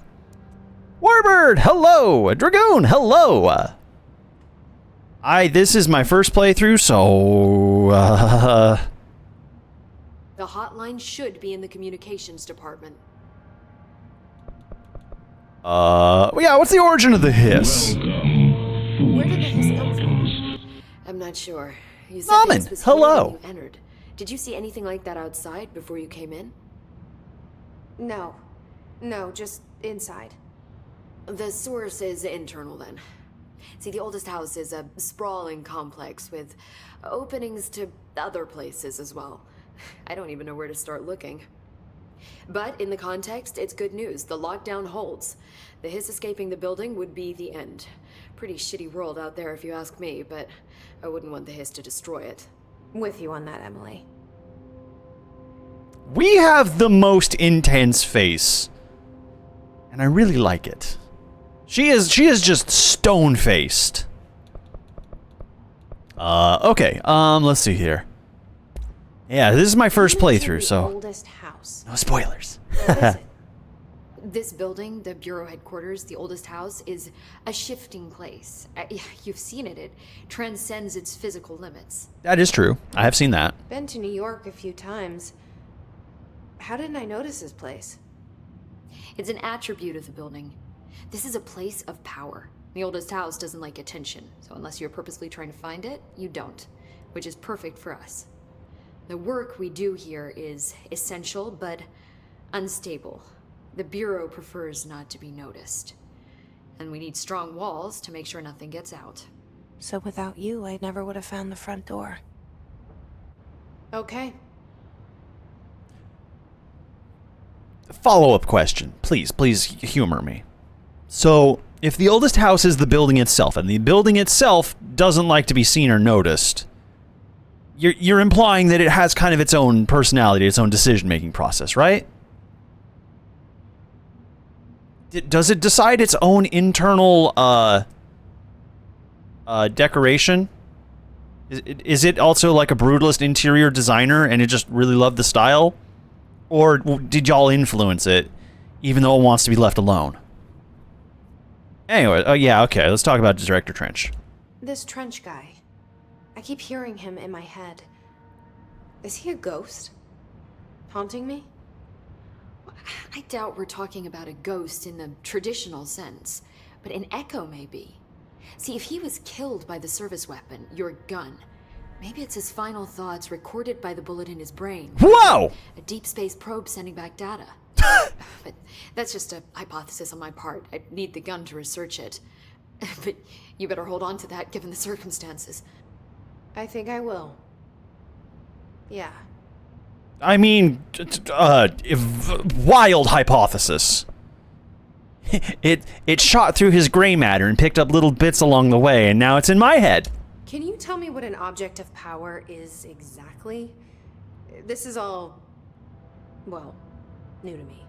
Warbird, hello! Dragoon, hello! This is my first playthrough, so... The hotline should be in the communications department. Yeah, what's the origin of the hiss? Where did the hiss come from? I'm not sure. You said the Ramen, hiss was here hello. when you entered. Did you see anything like that outside before you came in? No. No, just inside. The source is internal then. See, the oldest house is a sprawling complex with openings to other places as well. I don't even know where to start looking. But in the context, it's good news. The lockdown holds. The hiss escaping the building would be the end. Pretty shitty world out there if you ask me, but I wouldn't want the hiss to destroy it. With you on that, Emily. We have the most intense face. And I really like it. She is just stone-faced. Okay, let's see here. Yeah, this is my first playthrough, The so oldest house. no spoilers. What is it? This building, the Bureau headquarters, the oldest house, is a shifting place. You've seen it. It transcends its physical limits. That is true. I have seen that. Been to New York a few times. How didn't I notice this place? It's an attribute of the building. This is a place of power. The oldest house doesn't like attention, so unless you're purposely trying to find it, you don't, which is perfect for us. The work we do here is essential, but unstable. The Bureau prefers not to be noticed. And we need strong walls to make sure nothing gets out. So without you, I never would have found the front door. Okay. Follow-up question. Please humor me. So, if the oldest house is the building itself, and the building itself doesn't like to be seen or noticed, you're implying that it has kind of its own personality, its own decision-making process, right? Does it decide its own internal decoration? Is it also like a brutalist interior designer and it just really loved the style? Or did y'all influence it, even though it wants to be left alone? Anyway, yeah, okay, let's talk about Director Trench. This Trench guy. I keep hearing him in my head. Is he a ghost? Haunting me? I doubt we're talking about a ghost in the traditional sense, but an echo maybe. See, if he was killed by the service weapon, your gun, maybe it's his final thoughts recorded by the bullet in his brain. Whoa! A deep space probe sending back data. But that's just a hypothesis on my part. I need the gun to research it. But you better hold on to that given the circumstances. I think I will. Yeah. I mean, wild hypothesis. It shot through his gray matter and picked up little bits along the way, and now it's in my head. Can you tell me what an object of power is exactly? This is all, well, new to me.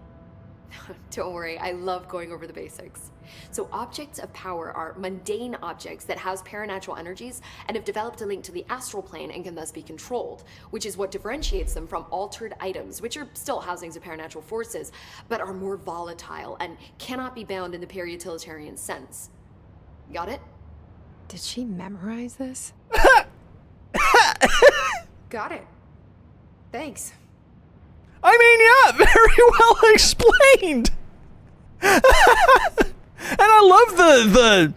Don't worry, I love going over the basics. So objects of power are mundane objects that house paranatural energies and have developed a link to the astral plane and can thus be controlled, which is what differentiates them from altered items, which are still housings of paranatural forces, but are more volatile and cannot be bound in the peri-utilitarian sense. Got it? Did she memorize this? Got it. Thanks. I mean, yeah, very well explained. And I love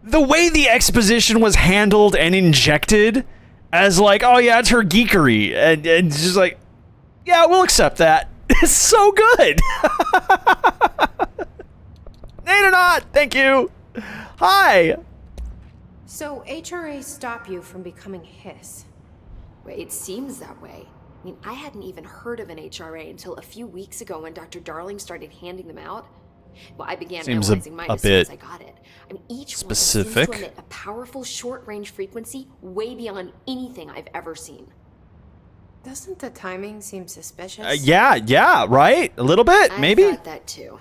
the way the exposition was handled and injected as like, oh yeah, it's her geekery, and just like, yeah, we'll accept that. It's so good. Nate or not, thank you. Hi. So HRA stop you from becoming Hiss? Wait, it seems that way. I mean, I hadn't even heard of an HRA until a few weeks ago when Dr. Darling started handing them out. Well, I began Seems analyzing mine a as soon as bit I got it. I mean, each specific. one seems to emit a powerful short-range frequency way beyond anything I've ever seen. Doesn't the timing seem suspicious? Yeah, right? A little bit, maybe? I thought that too.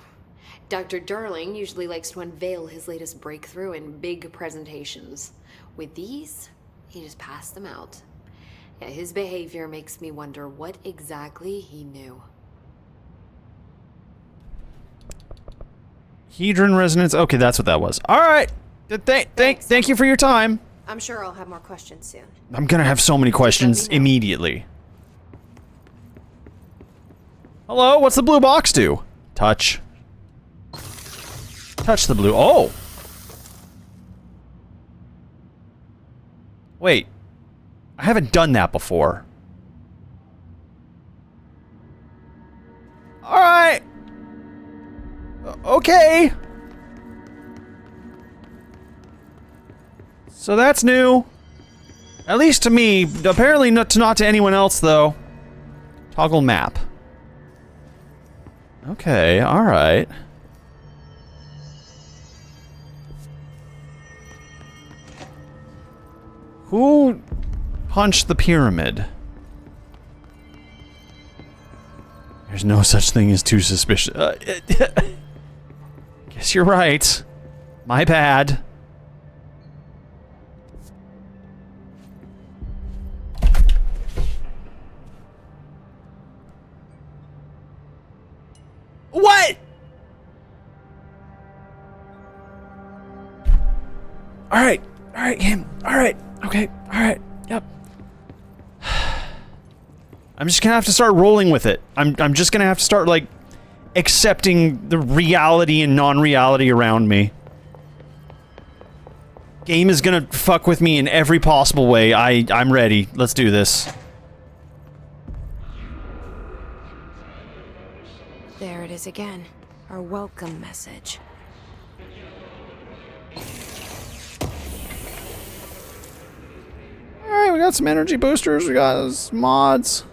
Dr. Darling usually likes to unveil his latest breakthrough in big presentations. With these, he just passed them out. Yeah, his behavior makes me wonder what exactly he knew. Hedron resonance. Okay, that's what that was. All right. Thank you for your time. I'm sure I'll have more questions soon. I'm gonna have so many questions immediately. Hello, what's the blue box do? Touch. Touch the blue. Oh. Wait. I haven't done that before. All right. Okay. So that's new. At least to me. Apparently not to anyone else, though. Toggle map. Okay, alright. Who punched the pyramid? There's no such thing as too suspicious. Guess you're right. My bad. What? Alright, game. Alright, okay, alright, yep. I'm just gonna have to start rolling with it. I'm just gonna have to start, like, accepting the reality and non-reality around me. Game is gonna fuck with me in every possible way. I'm ready. Let's do this. There it is again. Our welcome message. Alright, we got some energy boosters, we got some mods.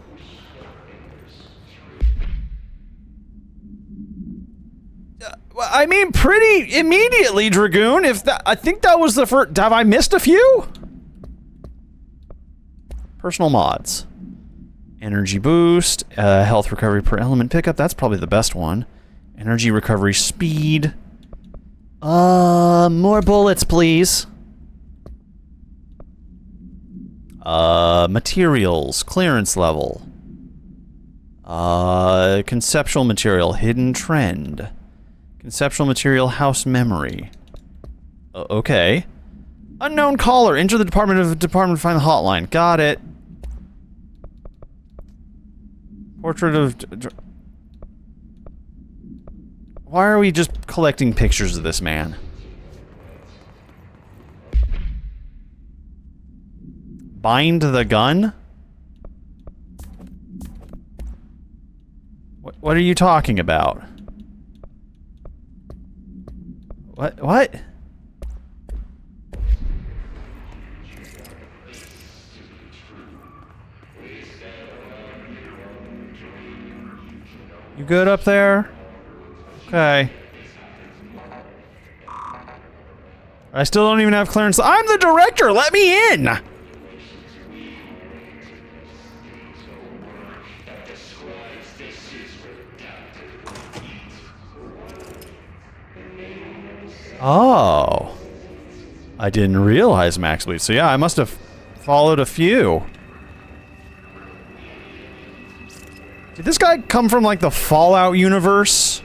I mean, pretty immediately, Dragoon. If that, I think that was the first. Have I missed a few? Personal mods. Energy boost, health recovery per element pickup. That's probably the best one. Energy recovery speed. More bullets, please. Materials, clearance level. Conceptual material, hidden trend. Conceptual material, house memory. Okay. Unknown caller, enter the department to find the hotline. Got it. Portrait of... Why are we just collecting pictures of this man? Bind the gun? What are you talking about? What? You good up there? Okay. I still don't even have clearance. I'm the director! Let me in! Oh. I didn't realize max bleed. So yeah, I must have followed a few. Did this guy come from, like, the Fallout universe?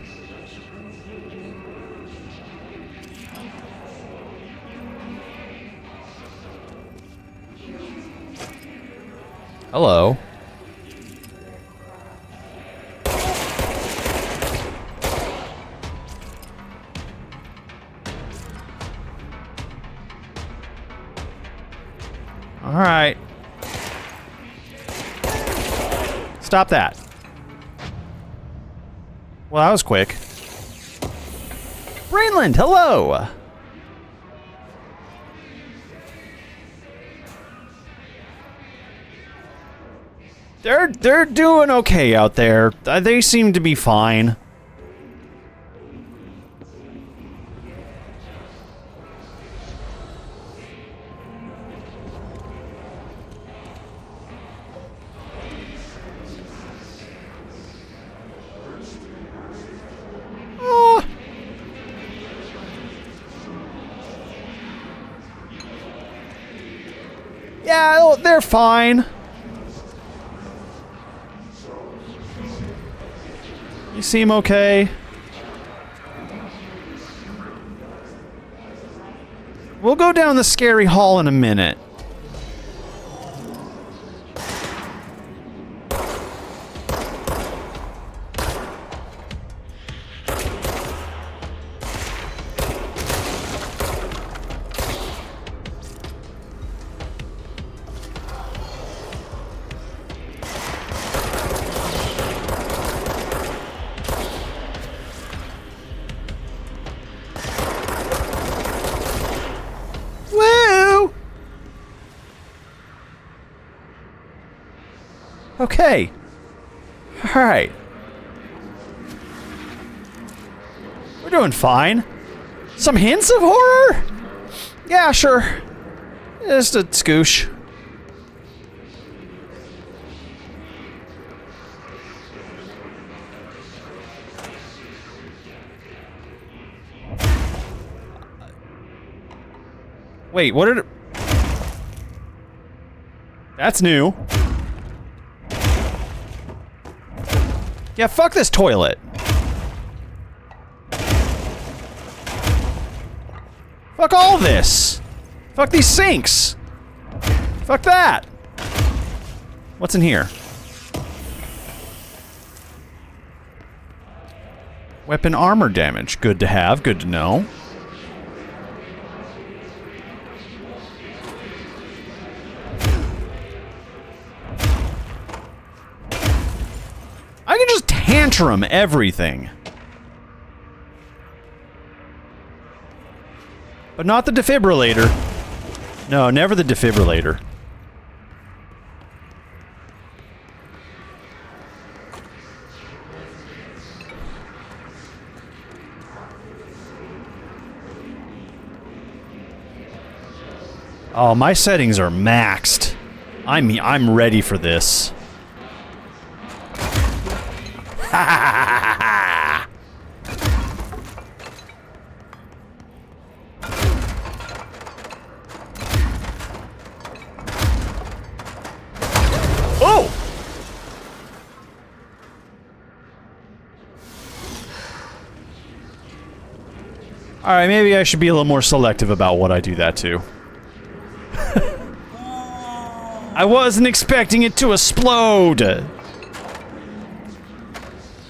Hello. All right. Stop that. Well, that was quick. Brainland, hello! They're doing okay out there. They seem to be fine. Yeah, they're fine. You seem okay. We'll go down the scary hall in a minute. Okay. Alright. We're doing fine. Some hints of horror? Yeah, sure. Just a scoosh. Wait, what did it... That's new. Yeah, fuck this toilet. Fuck all this. Fuck these sinks! Fuck that! What's in here? Weapon armor damage. Good to have, good to know. I can just tantrum everything. But not the defibrillator. No, never the defibrillator. Oh, my settings are maxed. I'm ready for this. Oh! Alright, maybe I should be a little more selective about what I do that to. I wasn't expecting it to explode!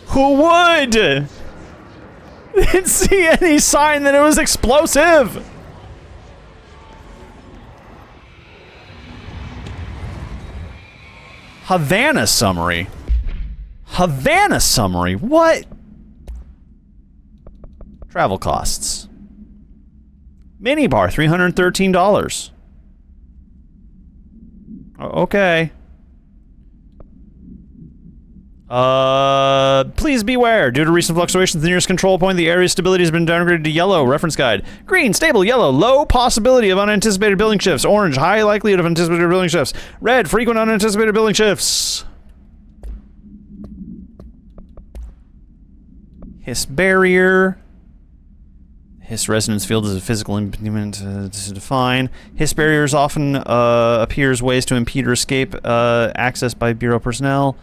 Who would? Didn't see any sign that it was explosive. Havana summary. Havana summary? What? Travel costs. Minibar, $313. Okay. Please beware. Due to recent fluctuations in the nearest control point, the area's stability has been downgraded to yellow. Reference guide. Green, stable. Yellow, low possibility of unanticipated building shifts. Orange, high likelihood of anticipated building shifts. Red, frequent unanticipated building shifts. Hiss barrier. Hiss resonance field is a physical impediment to define. Hiss barriers often appears ways to impede or escape access by Bureau personnel.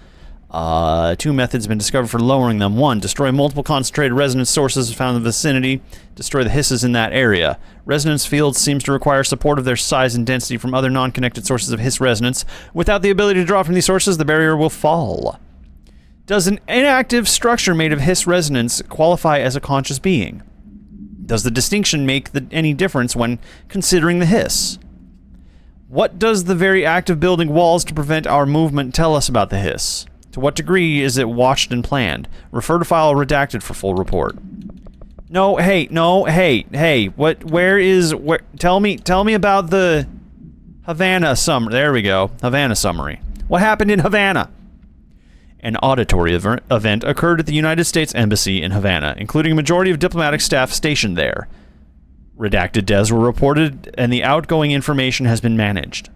Two methods have been discovered for lowering them. One, destroy multiple concentrated resonance sources found in the vicinity. Destroy the hisses in that area. Resonance fields seems to require support of their size and density from other non-connected sources of hiss resonance. Without the ability to draw from these sources, the barrier will fall. Does an inactive structure made of hiss resonance qualify as a conscious being? Does the distinction make any difference when considering the hiss? What does the very act of building walls to prevent our movement tell us about the hiss? To what degree is it watched and planned? Refer to file redacted for full report. No, hey, tell me about the Havana summary. There we go. Havana summary. What happened in Havana? An auditory event occurred at the United States Embassy in Havana, including a majority of diplomatic staff stationed there. Redacted deaths were reported, and the outgoing information has been managed.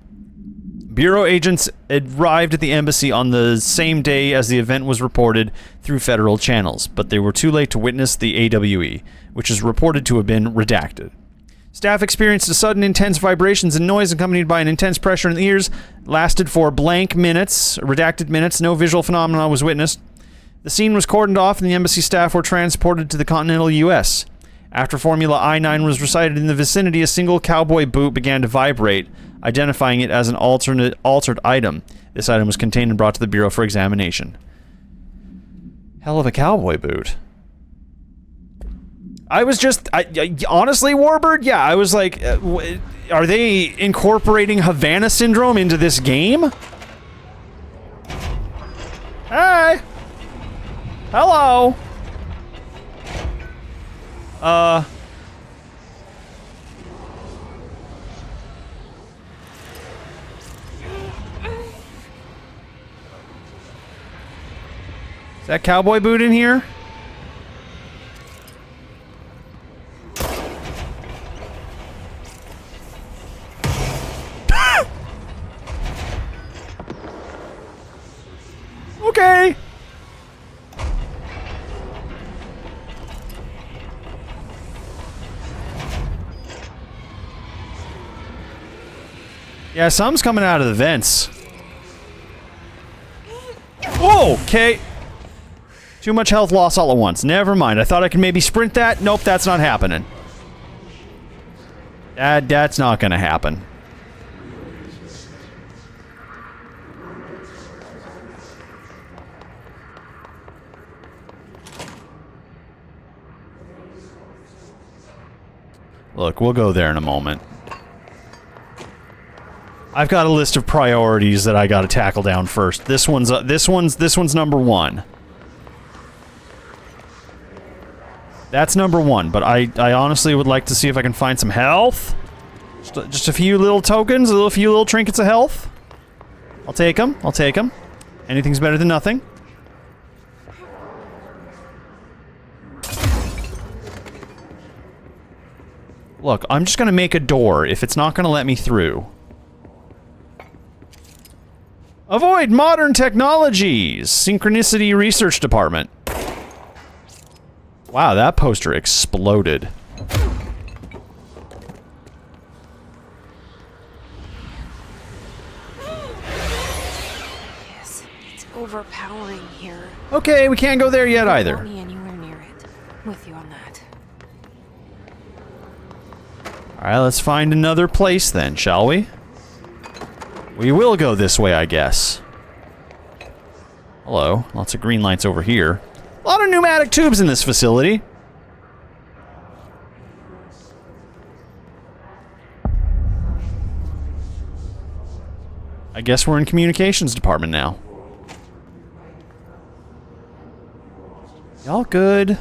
Bureau agents arrived at the embassy on the same day as the event was reported through federal channels, but they were too late to witness the AWE, which is reported to have been redacted. Staff experienced a sudden intense vibrations and noise accompanied by an intense pressure in the ears, lasted for blank minutes, redacted minutes, no visual phenomena was witnessed. The scene was cordoned off and the embassy staff were transported to the continental U.S. After Formula I-9 was recited in the vicinity, a single cowboy boot began to vibrate, identifying it as an altered item. This item was contained and brought to the Bureau for examination. Hell of a cowboy boot. I was just, honestly, Warbird, yeah, I was like, are they incorporating Havana Syndrome into this game? Hey! Hello! Is that cowboy boot in here? Okay. Yeah, something's coming out of the vents. Whoa, okay. Too much health loss all at once. Never mind. I thought I could maybe sprint that. Nope, that's not happening. That's not gonna happen. Look, we'll go there in a moment. I've got a list of priorities that I gotta tackle down first. This one's number one. That's number one, but I honestly would like to see if I can find some health. Just a few little tokens, a few little trinkets of health. I'll take them. I'll take them. Anything's better than nothing. Look, I'm just gonna make a door if it's not gonna let me through. Avoid modern technologies! Synchronicity Research Department. Wow, that poster exploded. Yes, it's overpowering here. Okay, we can't go there yet Don't either. want me anywhere near it. With you on that. Alright, let's find another place then, shall we? We will go this way, I guess. Hello, lots of green lights over here. A lot of pneumatic tubes in this facility. I guess we're in communications department now. Y'all good?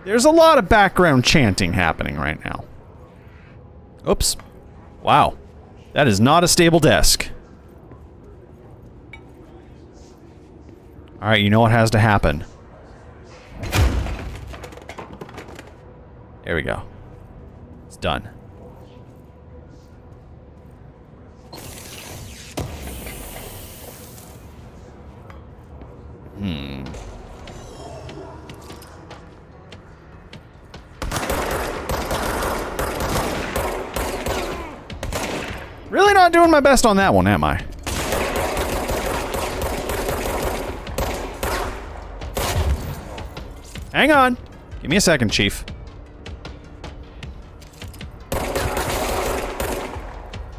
There's a lot of background chanting happening right now. Oops. Wow. That is not a stable desk. Alright, you know what has to happen. There we go. It's done. Really not doing my best on that one, am I? Hang on. Give me a second, Chief.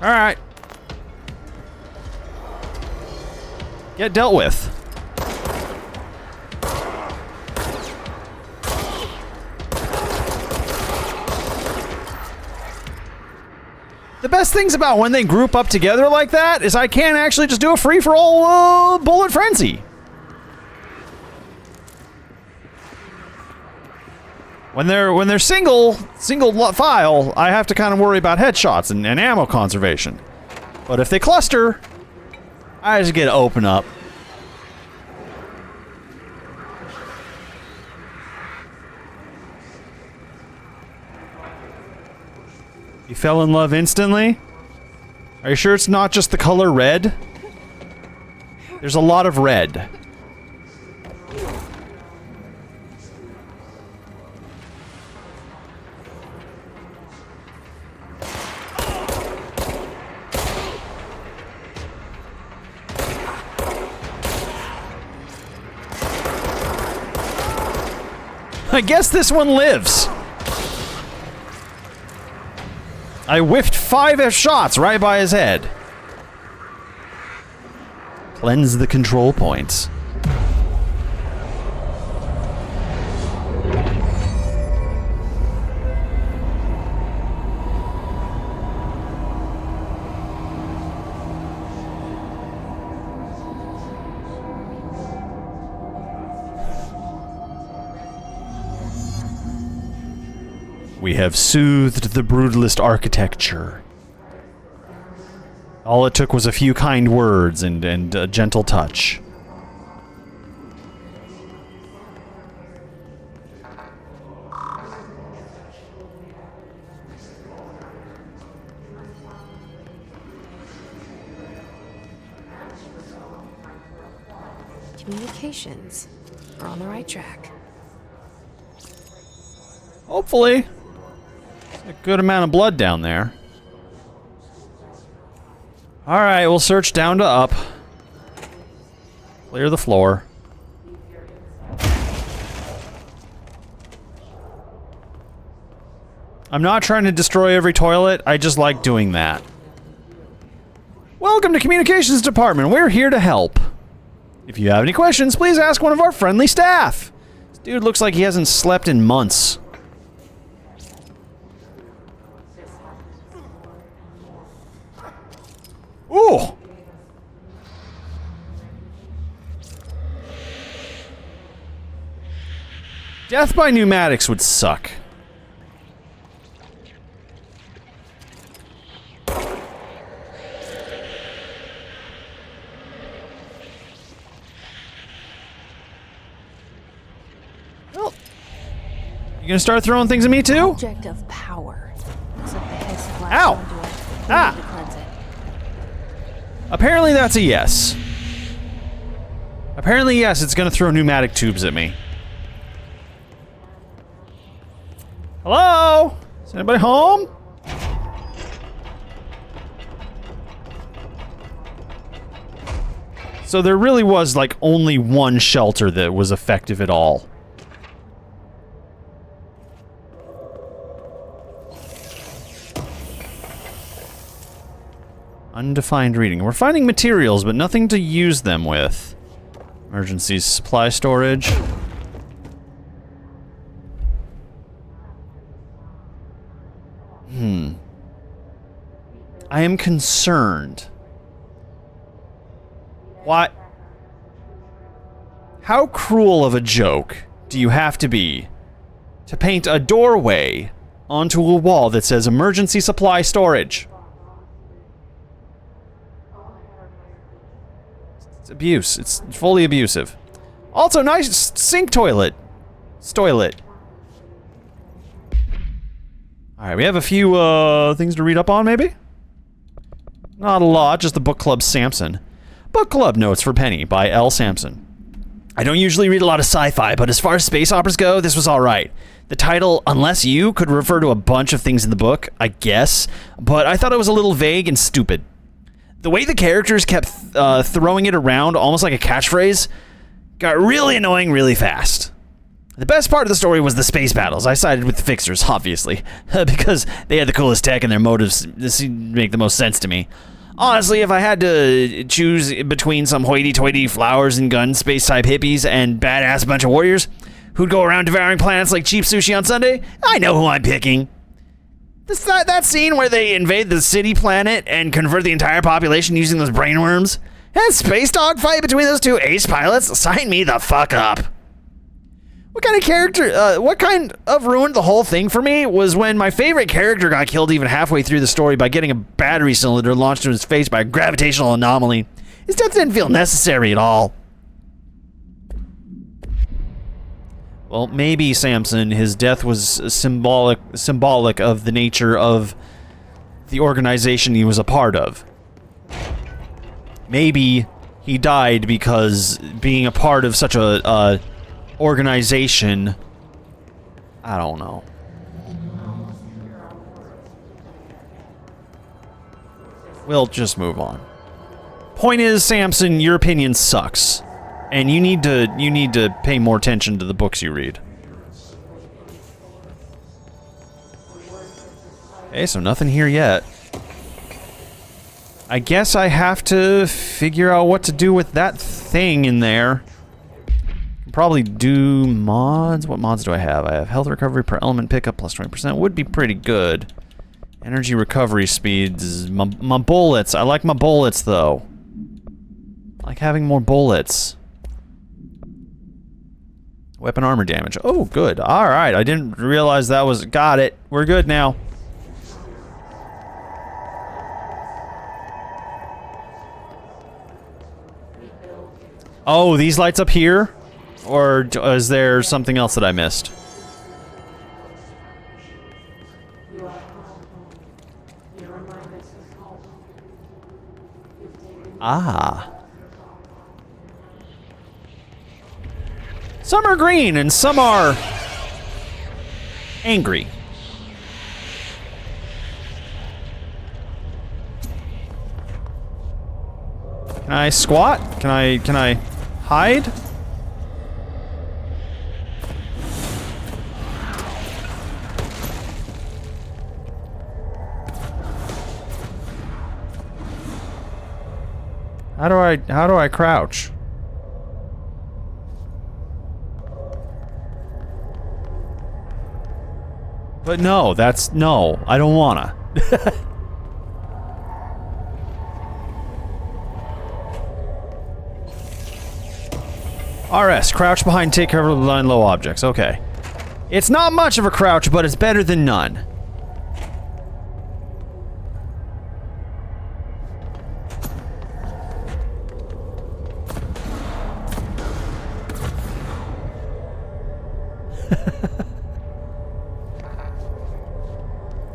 Alright. Get dealt with. The best things about when they group up together like that is I can't actually just do a free-for-all bullet frenzy. When they're single file, I have to kind of worry about headshots and ammo conservation. But if they cluster, I just get to open up. You fell in love instantly? Are you sure it's not just the color red? There's a lot of red. I guess this one lives. I whiffed 5 shots right by his head. Cleanse the control points. We have soothed the brutalist architecture. All it took was a few kind words and a gentle touch. Communications. We're on the right track. Hopefully. A good amount of blood down there. Alright, we'll search down to up. Clear the floor. I'm not trying to destroy every toilet, I just like doing that. Welcome to Communications Department, we're here to help. If you have any questions, please ask one of our friendly staff. This dude looks like he hasn't slept in months. Ooh! Death by pneumatics would suck. Well, you gonna start throwing things at me too? Object of power. Looks like the head splashed Ow! onto it. We Ah! need to cleanse it. Apparently that's a yes. Apparently yes, it's gonna throw pneumatic tubes at me. Hello? Is anybody home? So there really was like only one shelter that was effective at all. Undefined reading. We're finding materials, but nothing to use them with. Emergency supply storage. I am concerned. What? How cruel of a joke do you have to be to paint a doorway onto a wall that says emergency supply storage? It's abuse. It's fully abusive. Also, nice sink toilet. Stoilet. Alright, we have a few things to read up on, maybe? Not a lot, just the book club Samson. Book club notes for Penny by L. Sampson. I don't usually read a lot of sci-fi, but as far as space operas go, this was alright. The title, Unless You, could refer to a bunch of things in the book, I guess, but I thought it was a little vague and stupid. The way the characters kept throwing it around, almost like a catchphrase, got really annoying really fast. The best part of the story was the space battles. I sided with the Fixers, obviously, because they had the coolest tech and their motives seemed to make the most sense to me. Honestly, if I had to choose between some hoity-toity flowers and gun space-type hippies and badass bunch of warriors who'd go around devouring planets like cheap sushi on Sunday, I know who I'm picking. That scene where they invade the city planet and convert the entire population using those brainworms? And space dogfight between those two ace pilots? Sign me the fuck up. What kind of ruined the whole thing for me was when my favorite character got killed even halfway through the story by getting a battery cylinder launched in his face by a gravitational anomaly. His death didn't feel necessary at all. Well, maybe Samson, his death was symbolic of the nature of the organization he was a part of. Maybe he died because being a part of such a organization, I don't know. We'll just move on. Point is, Samson, your opinion sucks, and you need to pay more attention to the books you read. Okay, so nothing here yet. I guess I have to figure out what to do with that thing in there. Probably do mods. What mods do I have? I have health recovery per element pickup plus 20%. Would be pretty good. Energy recovery speeds. My bullets. I like my bullets, though. I like having more bullets. Weapon armor damage. Oh, good. Alright. I didn't realize that was... Got it. We're good now. Oh, these lights up here? Or is there something else that I missed? Ah. Some are green and some are angry. Can I squat? Can I Hide? How do I crouch? But no, I don't wanna. RS, crouch behind, take cover behind low objects. Okay. It's not much of a crouch, but it's better than none.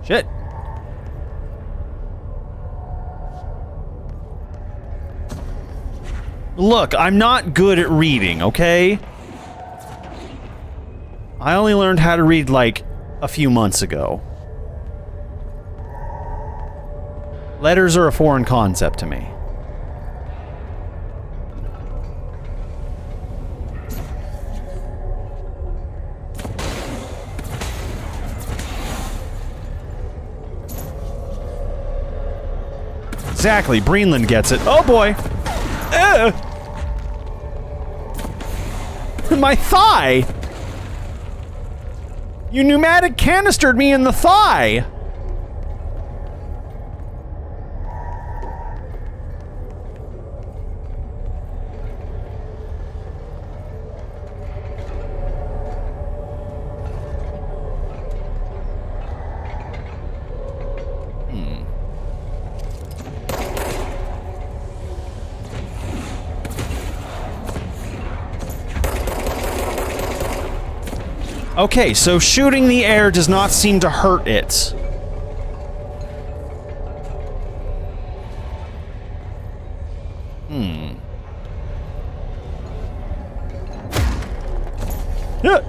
Shit. Look, I'm not good at reading, okay? I only learned how to read, like, a few months ago. Letters are a foreign concept to me. Exactly, Breenland gets it. Oh boy! My thigh! You pneumatic canistered me in the thigh! Okay, so shooting the air does not seem to hurt it. Yeah.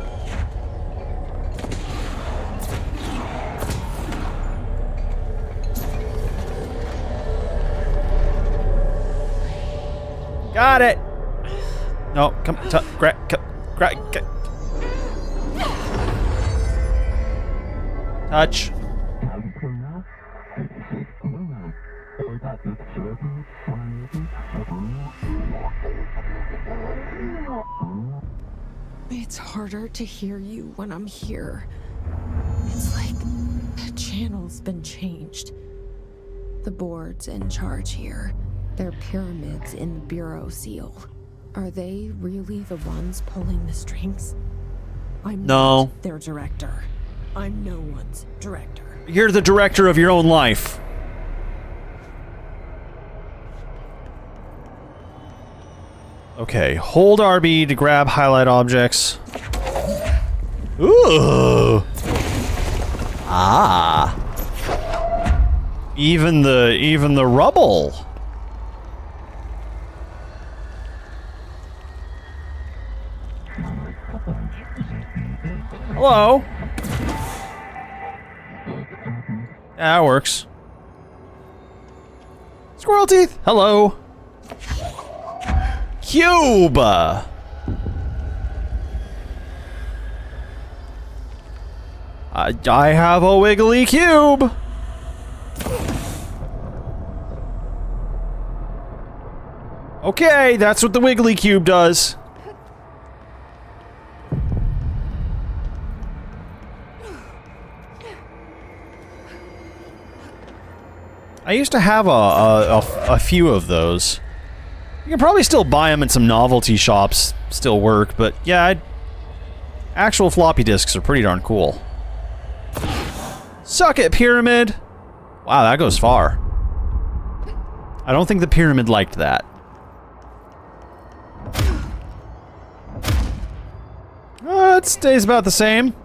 Got it. No, come, grab. Touch. It's harder to hear you when I'm here. It's like the channel's been changed. The board's in charge here. They're pyramids in the Bureau seal. Are they really the ones pulling the strings? I'm not their director. I'm no one's director. You're the director of your own life. Okay, hold RB to grab highlight objects. Ooh. Ah. Even the rubble. Hello. That works. Squirrel teeth. Hello. Cube. I have a wiggly cube. Okay, that's what the wiggly cube does. I used to have a few of those. You can probably still buy them in some novelty shops, still work, but yeah, actual floppy disks are pretty darn cool. Suck it, Pyramid! Wow, that goes far. I don't think the Pyramid liked that. It stays about the same.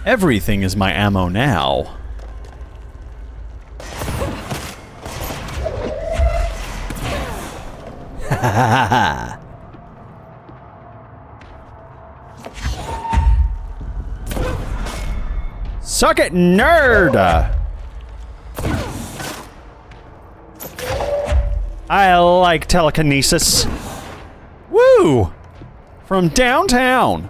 Everything is my ammo now. Suck it, nerd! I like telekinesis. Woo! From downtown.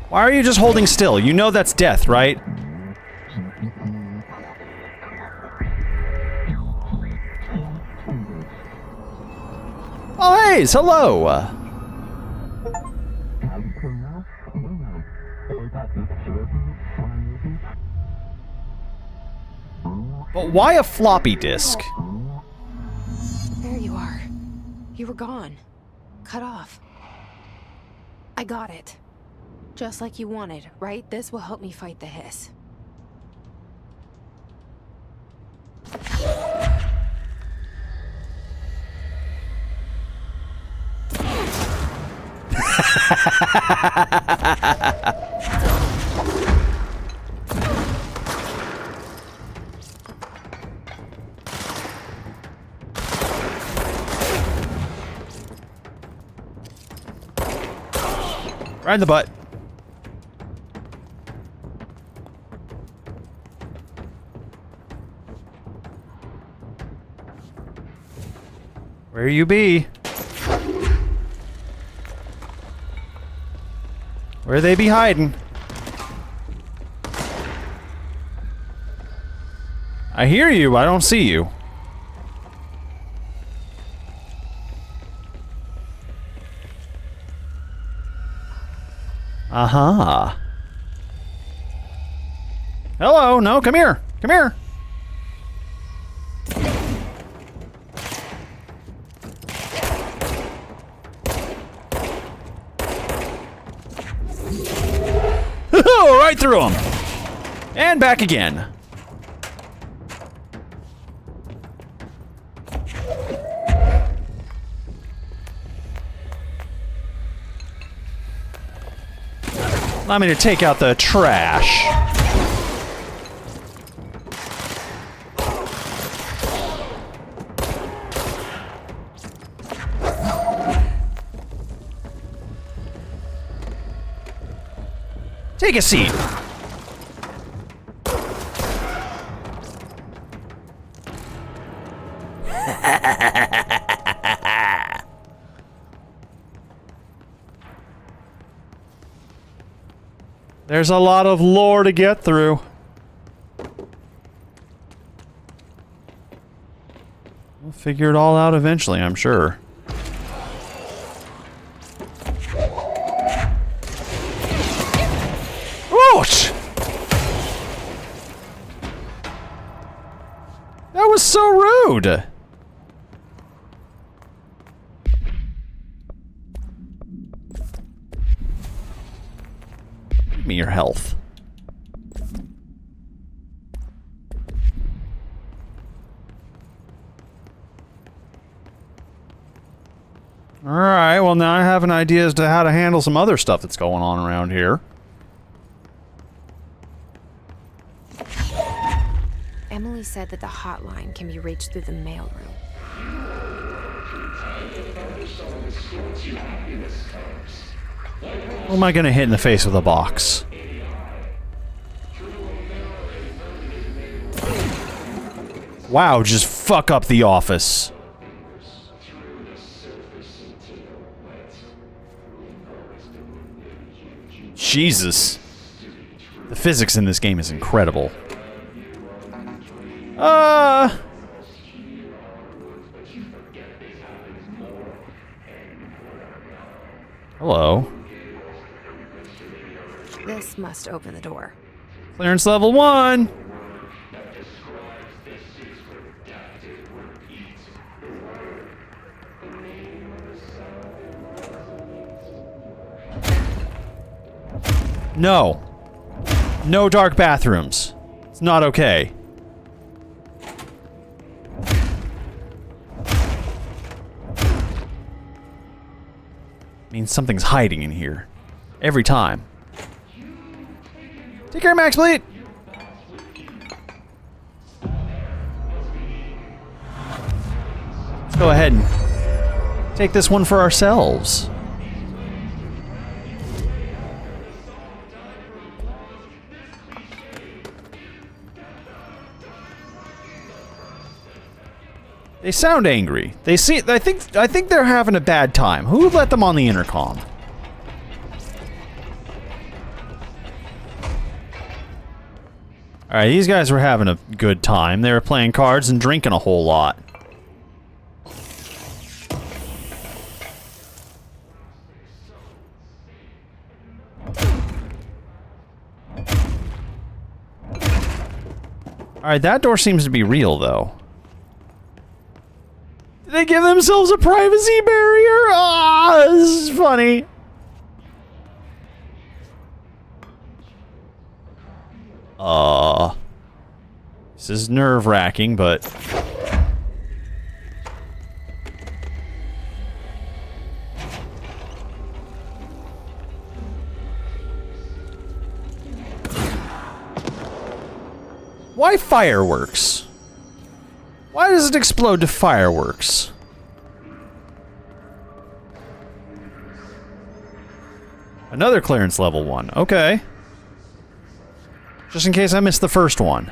Why are you just holding still? You know that's death, right? Oh, hey, hello. But why a floppy disk? There you are. You were gone. Cut off. I got it. Just like you wanted, right? This will help me fight the hiss. Right in the butt. Where you be? Where they be hiding? I hear you, I don't see you. Aha. Hello, no, come here. Come here. Right through him. And back again. Allow me to take out the trash. Take a seat. There's a lot of lore to get through. We'll figure it all out eventually, I'm sure. Ouch! That was so rude! Give me your health. Alright, well now I have an idea as to how to handle some other stuff that's going on around here. Emily said that the hotline can be reached through the mailroom. Who am I gonna hit in the face with a box? Wow, just fuck up the office. Jesus. The physics in this game is incredible. Hello. This must open the door. Clearance level 1. No. No dark bathrooms. It's not okay. Means something's hiding in here. Every time. Take care, Max Fleet! Let's go ahead and take this one for ourselves. They sound angry. They see. I think they're having a bad time. Who let them on the intercom? All right, these guys were having a good time. They were playing cards and drinking a whole lot. All right, that door seems to be real, though. Did they give themselves a privacy barrier? Ah, this is funny. This is nerve-wracking, but... Why fireworks? Why does it explode to fireworks? Another clearance level 1. Okay. Just in case I missed the first one.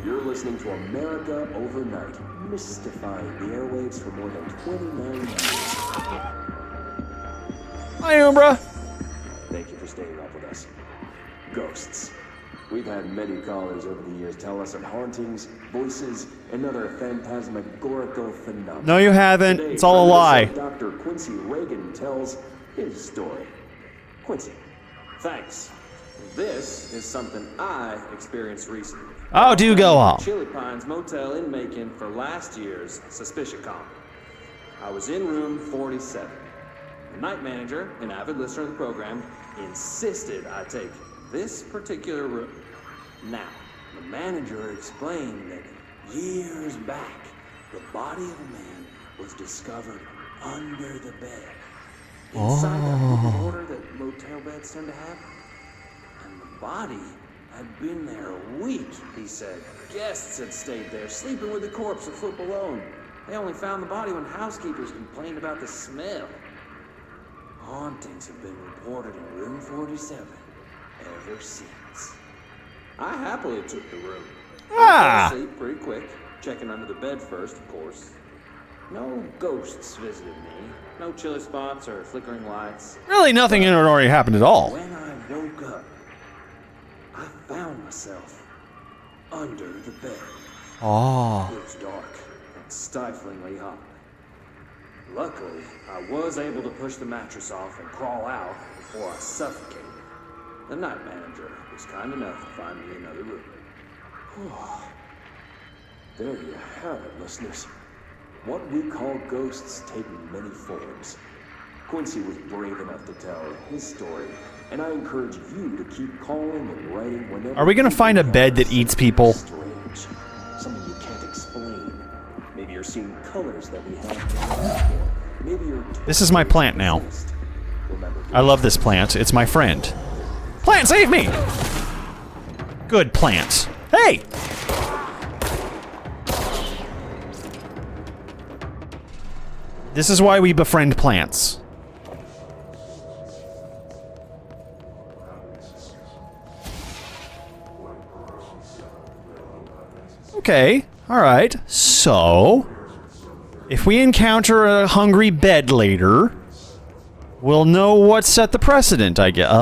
You're listening to America Overnight, mystifying the airwaves for more than 29 years. Hi, Umbra. Thank you for staying up with us. Ghosts. We've had many callers over the years tell us of hauntings, voices, and other phantasmagorical phenomena. No, you haven't. Today, It's all a lie. Dr. Quincy Reagan tells his story. Quincy, thanks. This is something I experienced recently. Oh, do go on. Chili Pines Motel in Macon for last year's SuspiciaCon. I was in room 47. The night manager, an avid listener of the program, insisted I take this particular room. Now, the manager explained that years back, the body of a man was discovered under the bed. Inside that little order that motel beds tend to have. And the body had been there a week, he said. Guests had stayed there, sleeping with the corpse a foot below. They only found the body when housekeepers complained about the smell. Hauntings have been reported in room 47 ever since. I happily took the room. I fell asleep pretty quick, checking under the bed first, of course. No ghosts visited me. No chilly spots or flickering lights. Really, nothing in it already happened at all. When I woke up, I found myself under the bed. Oh. It was dark and stiflingly hot. Luckily, I was able to push the mattress off and crawl out before I suffocated. The night manager was kind enough to find me another room. There you have it, listeners. What we call ghosts take many forms. Quincy was brave enough to tell his story, and I encourage you to keep calling and writing whenever. Are we gonna find a bed that eats people? Strange. Something you can't explain. Maybe you're seeing colors that we haven't before. Maybe you're. This is my plant now. I love this plant. It's my friend. Plant, save me! Good plant. Hey! This is why we befriend plants. Okay, alright. So, if we encounter a hungry bed later, we'll know what set the precedent, I guess.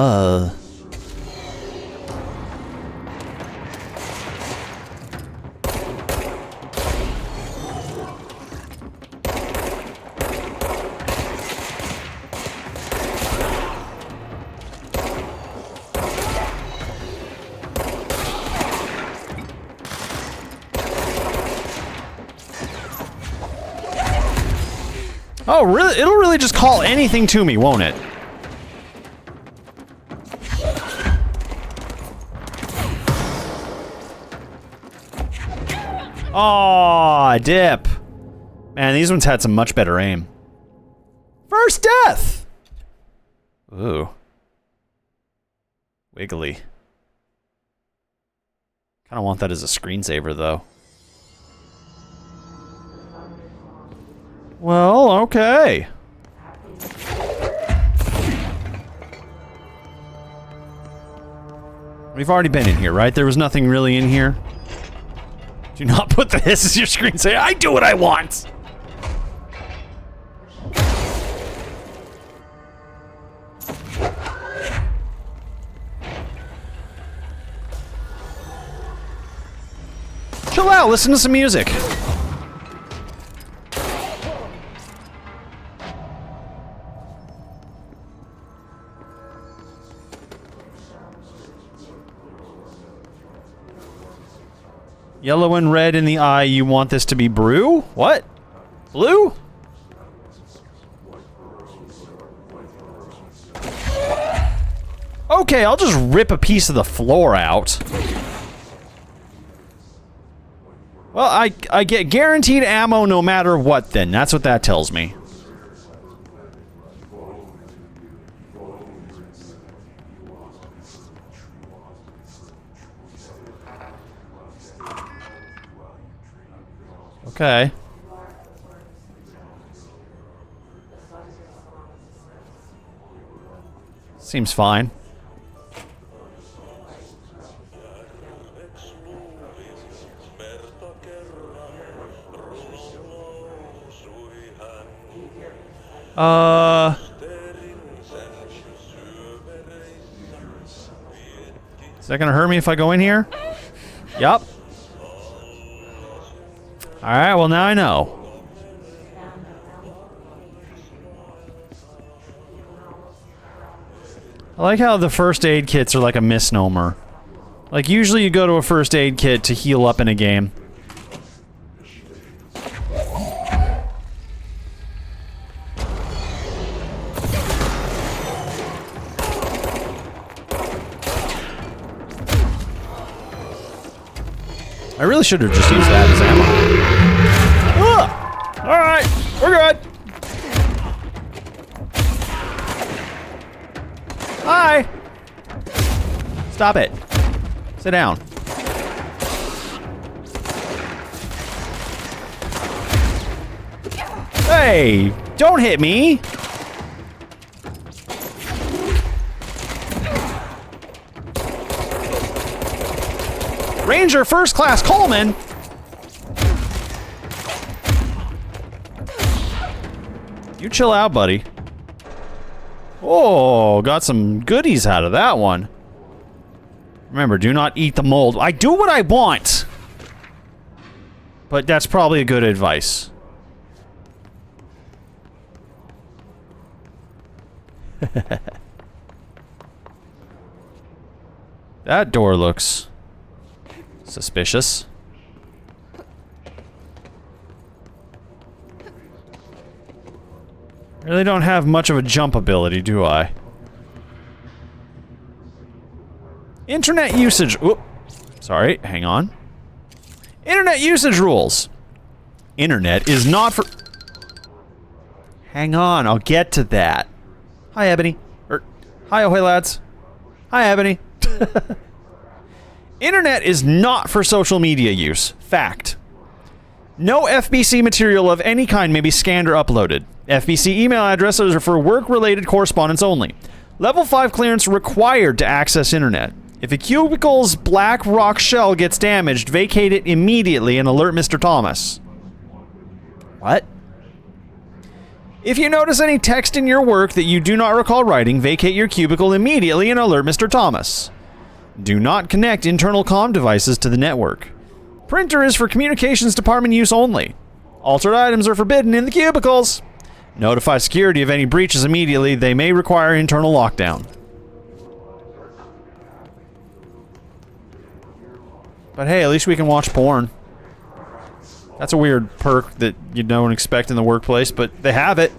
Oh, really? It'll really just call anything to me, won't it? Aw, dip. Man, these ones had some much better aim. First death! Ooh. Wiggly. Kinda want that as a screensaver, though. Well, okay. We've already been in here, right? There was nothing really in here. Do not put this as your screensaver. I do what I want! Chill out, listen to some music. Yellow and red in the eye, you want this to be brew? What? Blue? Okay, I'll just rip a piece of the floor out. Well, I get guaranteed ammo no matter what then. That's what that tells me. Okay. Seems fine. Is that gonna hurt me if I go in here? Yup. Alright, well now I know. I like how the first aid kits are like a misnomer. Like, usually you go to a first aid kit to heal up in a game. I really should have just used that as ammo. Alright, we're good. Hi. Stop it. Sit down. Hey, don't hit me. Ranger First Class Coleman. You chill out, buddy. Oh, got some goodies out of that one. Remember, do not eat the mold. I do what I want. But that's probably a good advice. That door looks suspicious. Really don't have much of a jump ability, do I? Internet usage. Whoop. Sorry, hang on. Internet usage rules. Internet is not for. Hang on, I'll get to that. Hi, Ebony. Hi, ahoy, lads. Hi, Ebony. Internet is not for social media use. Fact. No FBC material of any kind may be scanned or uploaded. FBC email addresses are for work-related correspondence only. Level 5 clearance required to access internet. If a cubicle's black rock shell gets damaged, vacate it immediately and alert Mr. Thomas. What? If you notice any text in your work that you do not recall writing, vacate your cubicle immediately and alert Mr. Thomas. Do not connect internal comm devices to the network. Printer is for communications department use only. Altered items are forbidden in the cubicles. Notify security of any breaches immediately. They may require internal lockdown. But hey, at least we can watch porn. That's a weird perk that you don't expect in the workplace, but they have it.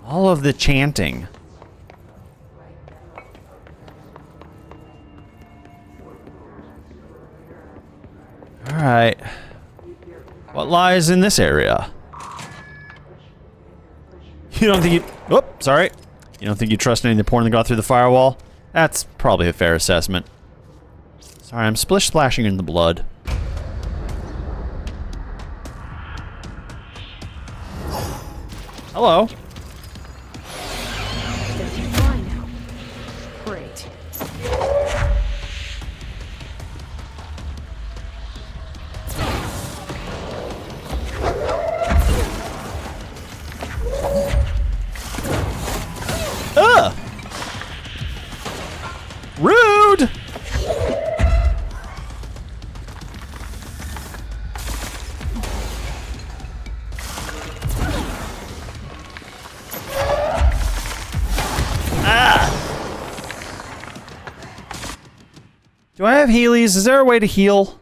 All of the chanting. Alright. What lies in this area? You don't think you... Whoop, sorry. You don't think you trust any of the porn that got through the firewall? That's probably a fair assessment. Sorry, I'm splish-splashing in the blood. Hello. They can fly now. Great. Ugh! Rude! Do I have Heelys? Is there a way to heal?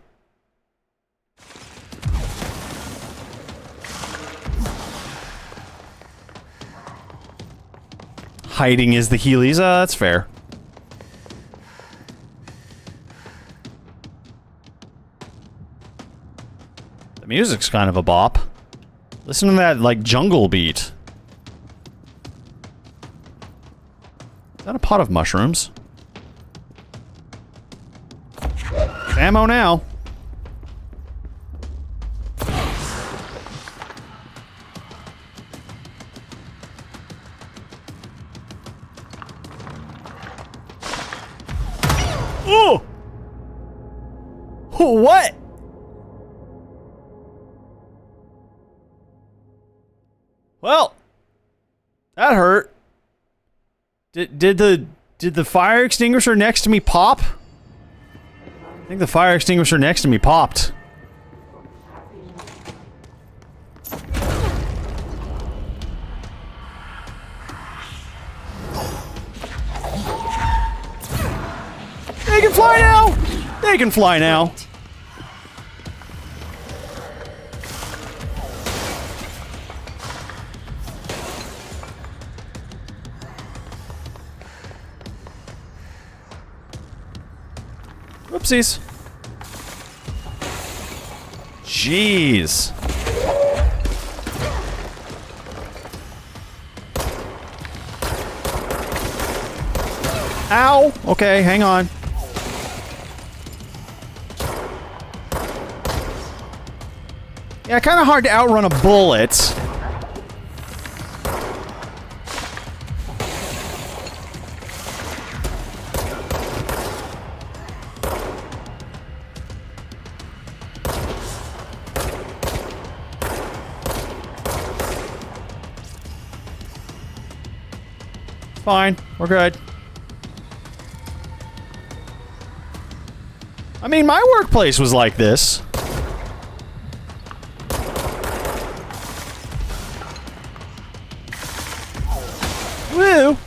Hiding is the Heelys. That's fair. The music's kind of a bop. Listen to that, like, jungle beat. Is that a pot of mushrooms? Ammo now. Oh! What? Well, that hurt. Did the fire extinguisher next to me pop? I think the fire extinguisher next to me popped. They can fly now! They can fly now. Whoopsies. Jeez. Ow! Okay, hang on. Yeah, kind of hard to outrun a bullet. Fine, we're good. I mean, my workplace was like this. Woo!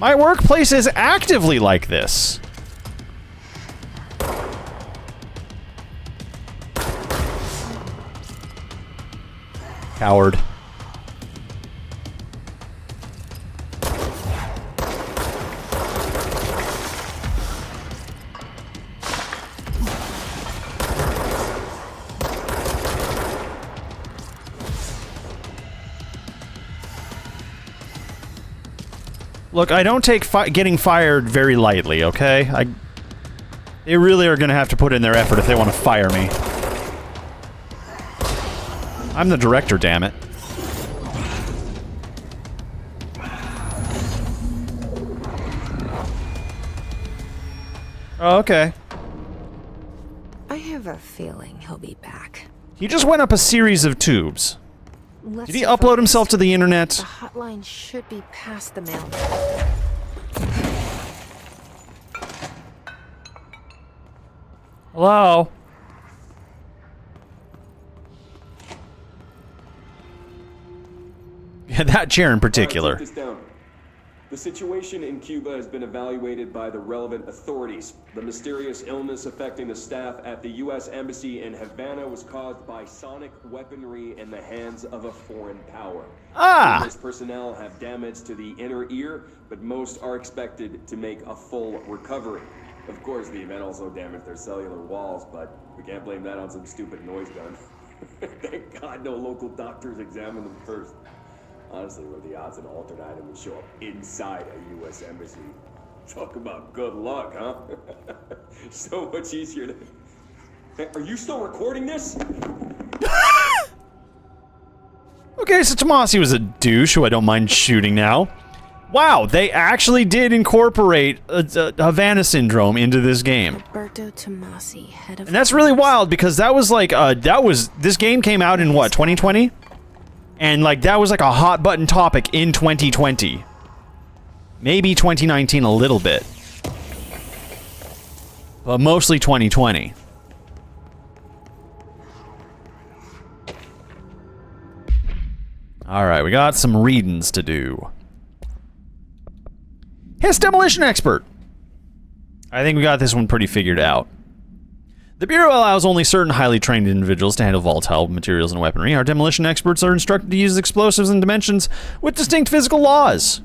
My workplace is actively like this. Coward. Look, I don't take getting fired very lightly, okay? They really are gonna have to put in their effort if they want to fire me. I'm the director, damn it. Oh, okay. I have a feeling he'll be back. He just went up a series of tubes. Let's Did he see upload focus. himself to the internet? The hotline should be past the mail. Hello? Yeah, that chair in particular. All right, take this down. The situation in Cuba has been evaluated by the relevant authorities. The mysterious illness affecting the staff at the U.S. Embassy in Havana was caused by sonic weaponry in the hands of a foreign power. Ah! Numerous personnel have damage to the inner ear, but most are expected to make a full recovery. Of course, the event also damaged their cellular walls, but we can't blame that on some stupid noise gun. Thank God no local doctors examined them first. Honestly, what are the odds an altered item would show up inside a U.S. embassy? Talk about good luck, huh? So much easier to... Hey, are you still recording this? Okay, so Tomasi was a douche who I don't mind shooting now. Wow, they actually did incorporate Havana Syndrome into this game. Alberto Tomasi, head of... And that's really wild because that was like, this game came out in what, 2020? And like, that was like a hot button topic in 2020. Maybe 2019 a little bit. But mostly 2020. Alright, we got some readings to do. Hiss Demolition Expert. I think we got this one pretty figured out. The Bureau allows only certain highly trained individuals to handle volatile materials and weaponry. Our demolition experts are instructed to use explosives and dimensions with distinct physical laws,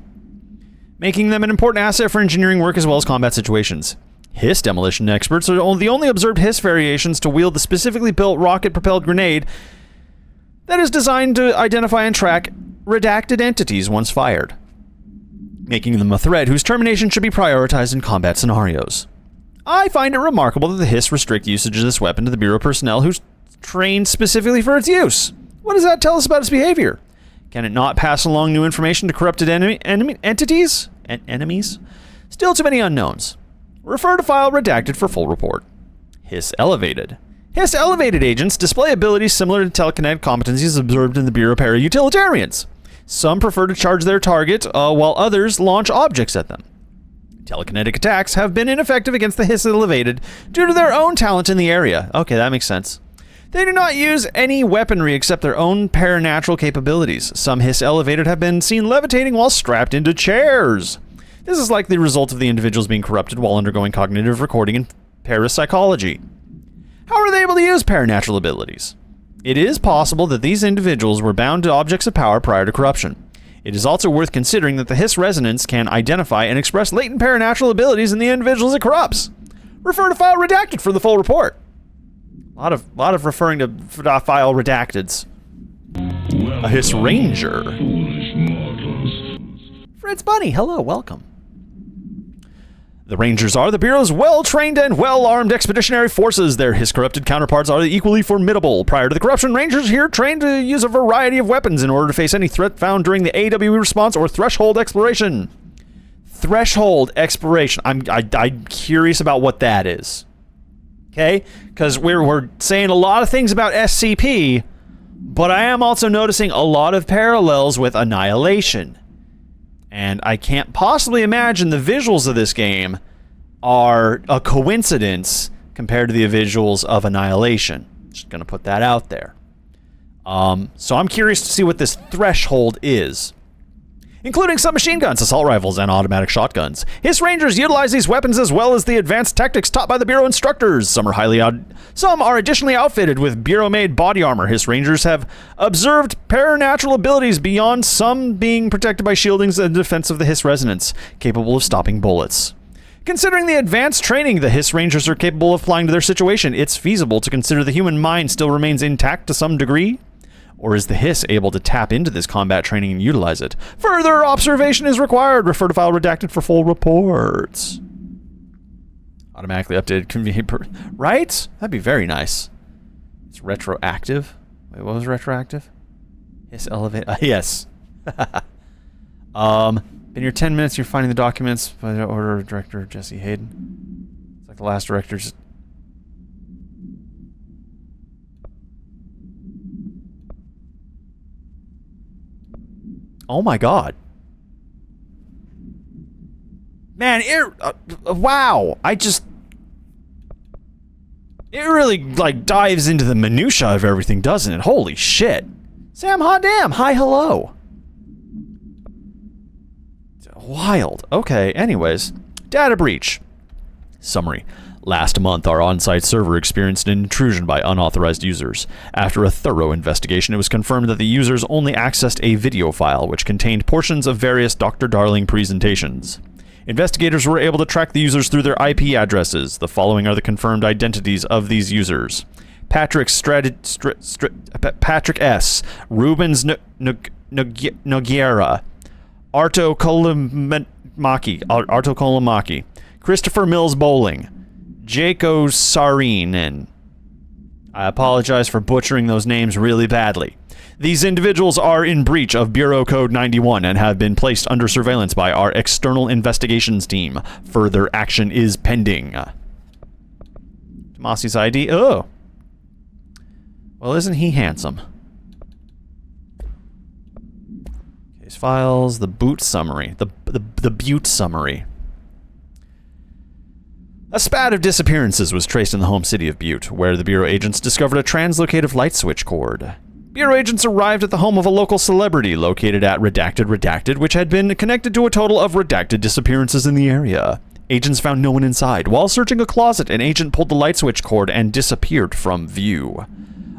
making them an important asset for engineering work as well as combat situations. Hiss Demolition Experts are the only observed Hiss variations to wield the specifically built rocket-propelled grenade that is designed to identify and track redacted entities once fired, making them a threat whose termination should be prioritized in combat scenarios. I find it remarkable that the Hiss restrict usage of this weapon to the Bureau personnel who's trained specifically for its use. What does that tell us about its behavior? Can it not pass along new information to corrupted entities? Enemies? Still too many unknowns. Refer to file redacted for full report. Hiss Elevated. Hiss Elevated agents display abilities similar to telekinetic competencies observed in the Bureau para-utilitarians. Some prefer to charge their target, while others launch objects at them. Telekinetic attacks have been ineffective against the Hiss Elevated due to their own talent in the area. Okay, that makes sense. They do not use any weaponry except their own paranatural capabilities. Some Hiss Elevated have been seen levitating while strapped into chairs. This is likely the result of the individuals being corrupted while undergoing cognitive recording and parapsychology. How are they able to use paranatural abilities? It is possible that these individuals were bound to objects of power prior to corruption. It is also worth considering that the Hiss resonance can identify and express latent paranatural abilities in the individuals it corrupts. Refer to file redacted for the full report. A lot of referring to file redacteds. A Hiss Ranger. Fred's Bunny, hello, welcome. The Rangers are the Bureau's well-trained and well-armed expeditionary forces. Their Hiss-corrupted counterparts are equally formidable. Prior to the corruption, Rangers here trained to use a variety of weapons in order to face any threat found during the AWE response or threshold exploration. Threshold exploration. I'm curious about what that is. Okay? Because we're saying a lot of things about SCP, but I am also noticing a lot of parallels with Annihilation. And I can't possibly imagine the visuals of this game are a coincidence compared to the visuals of Annihilation. Just gonna put that out there. So I'm curious to see what this threshold is. Including submachine guns, assault rifles, and automatic shotguns. Hiss Rangers utilize these weapons as well as the advanced tactics taught by the Bureau instructors. Some are additionally outfitted with Bureau-made body armor. Hiss Rangers have observed paranatural abilities beyond some being protected by shieldings and defense of the Hiss resonance, capable of stopping bullets. Considering the advanced training the Hiss Rangers are capable of applying to their situation, it's feasible to consider the human mind still remains intact to some degree. Or is the Hiss able to tap into this combat training and utilize it? Further observation is required. Refer to file redacted for full reports. Automatically updated convenient right? That'd be very nice. It's retroactive. Wait, what was retroactive? Hiss Elevate. Yes. In your 10 minutes, you're finding the documents by the order of Director Jesse Hayden. It's like the last director's. Oh my god. Man, wow. It really, like, dives into the minutia of everything, doesn't it? Holy shit. Sam, hot damn. Hi, hello. Wild. Okay, anyways. Data breach. Summary. Last month, our on-site server experienced an intrusion by unauthorized users. After a thorough investigation, it was confirmed that the users only accessed a video file, which contained portions of various Dr. Darling presentations. Investigators were able to track the users through their IP addresses. The following are the confirmed identities of these users. Patrick Patrick S. Rubens Noguera. Arto Kolomaki. Christopher Mills Bowling. Jaco Sarinen. I apologize for butchering those names really badly. These individuals are in breach of Bureau Code 91 and have been placed under surveillance by our external investigations team. Further action is pending. Tomasi's ID. Oh. Well, isn't he handsome? Case files. The boot summary. The Butte summary. A spat of disappearances was traced in the home city of Butte, where the Bureau agents discovered a translocative light switch cord. Bureau agents arrived at the home of a local celebrity located at Redacted, which had been connected to a total of redacted disappearances in the area. Agents found no one inside. While searching a closet, an agent pulled the light switch cord and disappeared from view.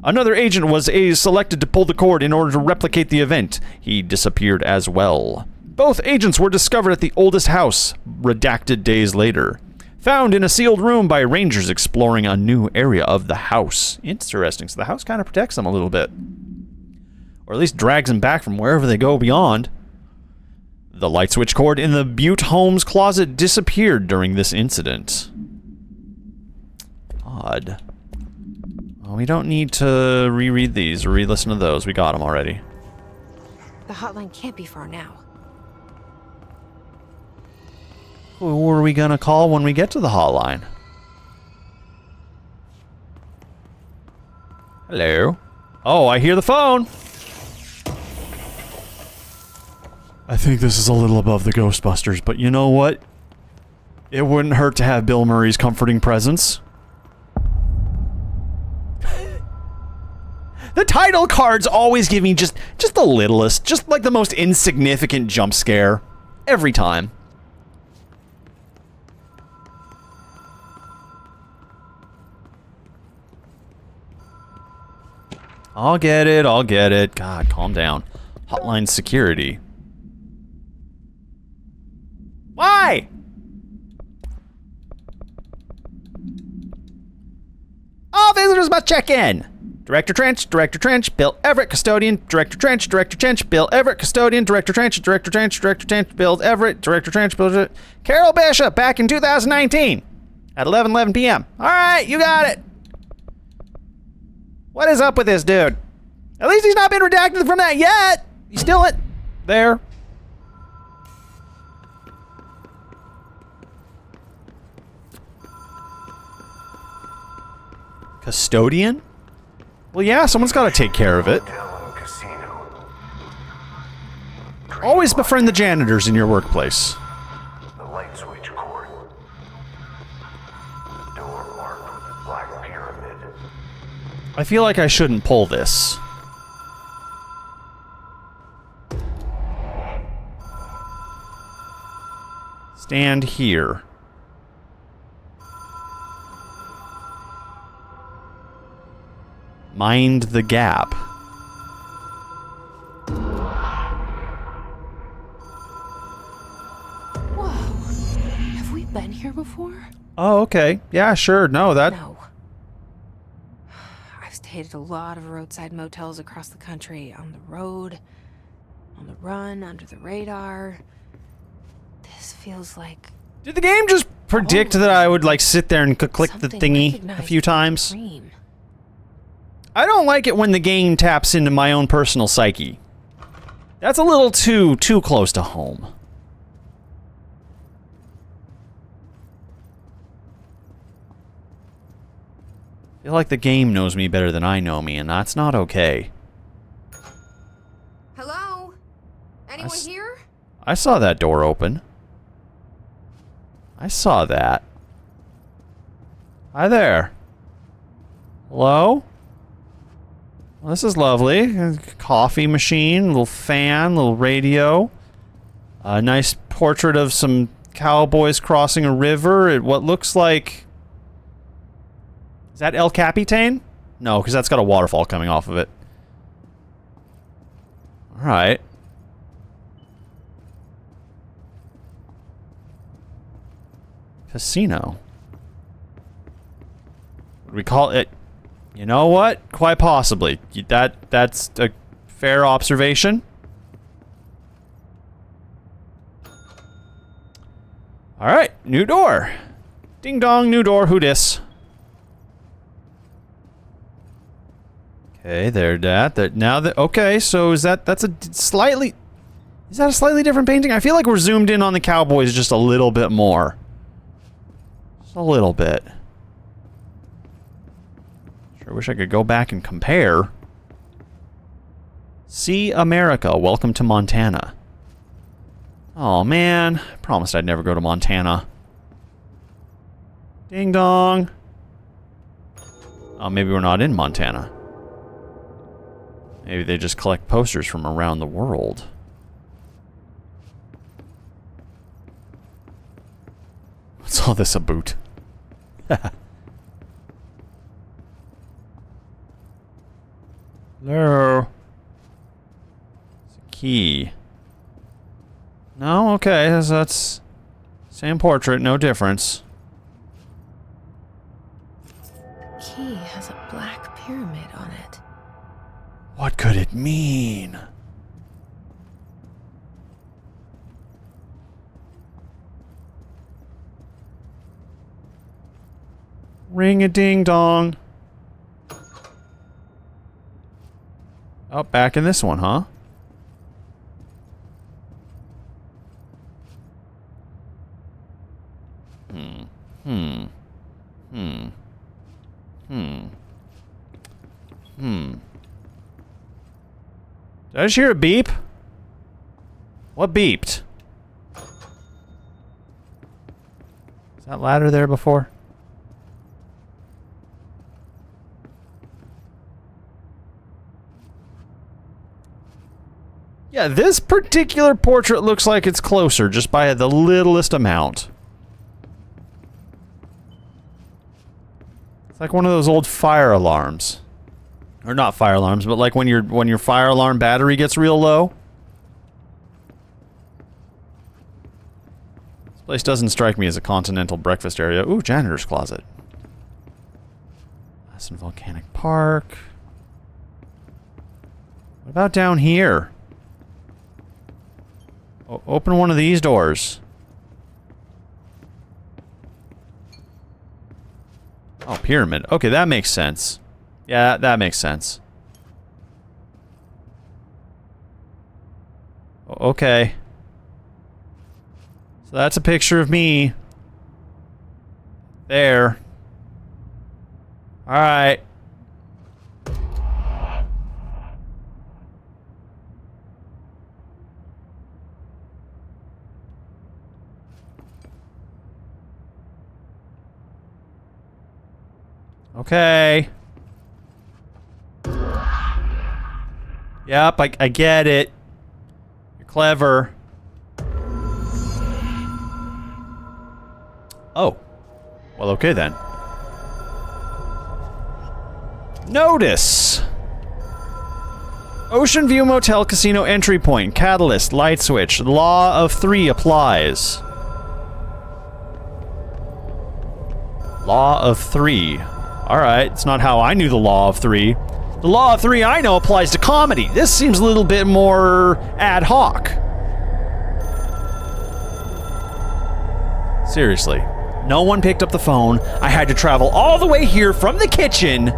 Another agent was selected to pull the cord in order to replicate the event. He disappeared as well. Both agents were discovered at the oldest house, redacted days later. Found in a sealed room by rangers exploring a new area of the house. Interesting. So the house kind of protects them a little bit. Or at least drags them back from wherever they go beyond. The light switch cord in the Butte home's closet disappeared during this incident. Odd. Well, we don't need to reread these or re-listen to those. We got them already. The hotline can't be far now. Who are we gonna call when we get to the hotline? Hello? Oh, I hear the phone! I think this is a little above the Ghostbusters, but you know what? It wouldn't hurt to have Bill Murray's comforting presence. The title cards always give me just the littlest, just like the most insignificant jump scare. Every time. I'll get it. God, calm down. Hotline security. Why? All visitors must check in. Director Trench, Bill Everett, custodian, Director Trench, Bill Everett, custodian, Director Trench, Bill Everett, Director Trench, Bill Everett. Carol Bishop, back in 2019 at 11:11 p.m. All right, you got it. What is up with this dude? At least he's not been redacted from that yet. He's still there. Custodian? Well, yeah, someone's got to take care of it. Always befriend the janitors in your workplace. The light switch cord. The door marked with the black pyramid. I feel like I shouldn't pull this. Stand here. Mind the gap. Whoa. Have we been here before? Oh, okay. Yeah, sure. No, that... No. I've stayed at a lot of roadside motels across the country. On the road, on the run, under the radar. This feels like... Did the game just predict that I would, like, sit there and click the thingy a few times? Dream. I don't like it when the game taps into my own personal psyche. That's a little too close to home. I feel like the game knows me better than I know me, and that's not okay. Hello? Anyone here? I saw that door open. I saw that. Hi there. Hello? Well, this is lovely. Coffee machine, little fan, little radio. A nice portrait of some cowboys crossing a river at what looks like... Is that El Capitan? No, because that's got a waterfall coming off of it. Alright. Casino. What do we call it? You know what? Quite possibly. That's a fair observation. Alright, new door. Ding dong, new door, who dis? Okay, there, that. Now that, okay, so is that's a slightly, is that a slightly different painting? I feel like we're zoomed in on the cowboys just a little bit more. Just a little bit. Sure wish I could go back and compare. See America, welcome to Montana. Oh man, I promised I'd never go to Montana. Ding dong. Oh, maybe we're not in Montana. Maybe they just collect posters from around the world. What's all this about? Hello. It's a key. No? Okay, that's same portrait, no difference. Key has a black pyramid on it. What could it mean? Ring-a-ding-dong. Oh, back in this one, huh? Did I just hear a beep? What beeped? Is that ladder there before? Yeah, this particular portrait looks like it's closer, just by the littlest amount. It's like one of those old fire alarms. Or not fire alarms, but like when your fire alarm battery gets real low. This place doesn't strike me as a continental breakfast area. Ooh, janitor's closet. Aston Volcanic Park. What about down here? Open one of these doors. Oh, pyramid. Okay, that makes sense. Yeah, that makes sense. Okay. So that's a picture of me. There. Alright. Okay. Yep, I get it. You're clever. Oh. Well, okay then. Notice! Ocean View Motel Casino entry point. Catalyst. Light switch. Law of 3 applies. Law of 3. Alright, it's not how I knew the Law of 3. The Law of 3 I know applies to comedy. This seems a little bit more ad hoc. Seriously. No one picked up the phone. I had to travel all the way here from the kitchen.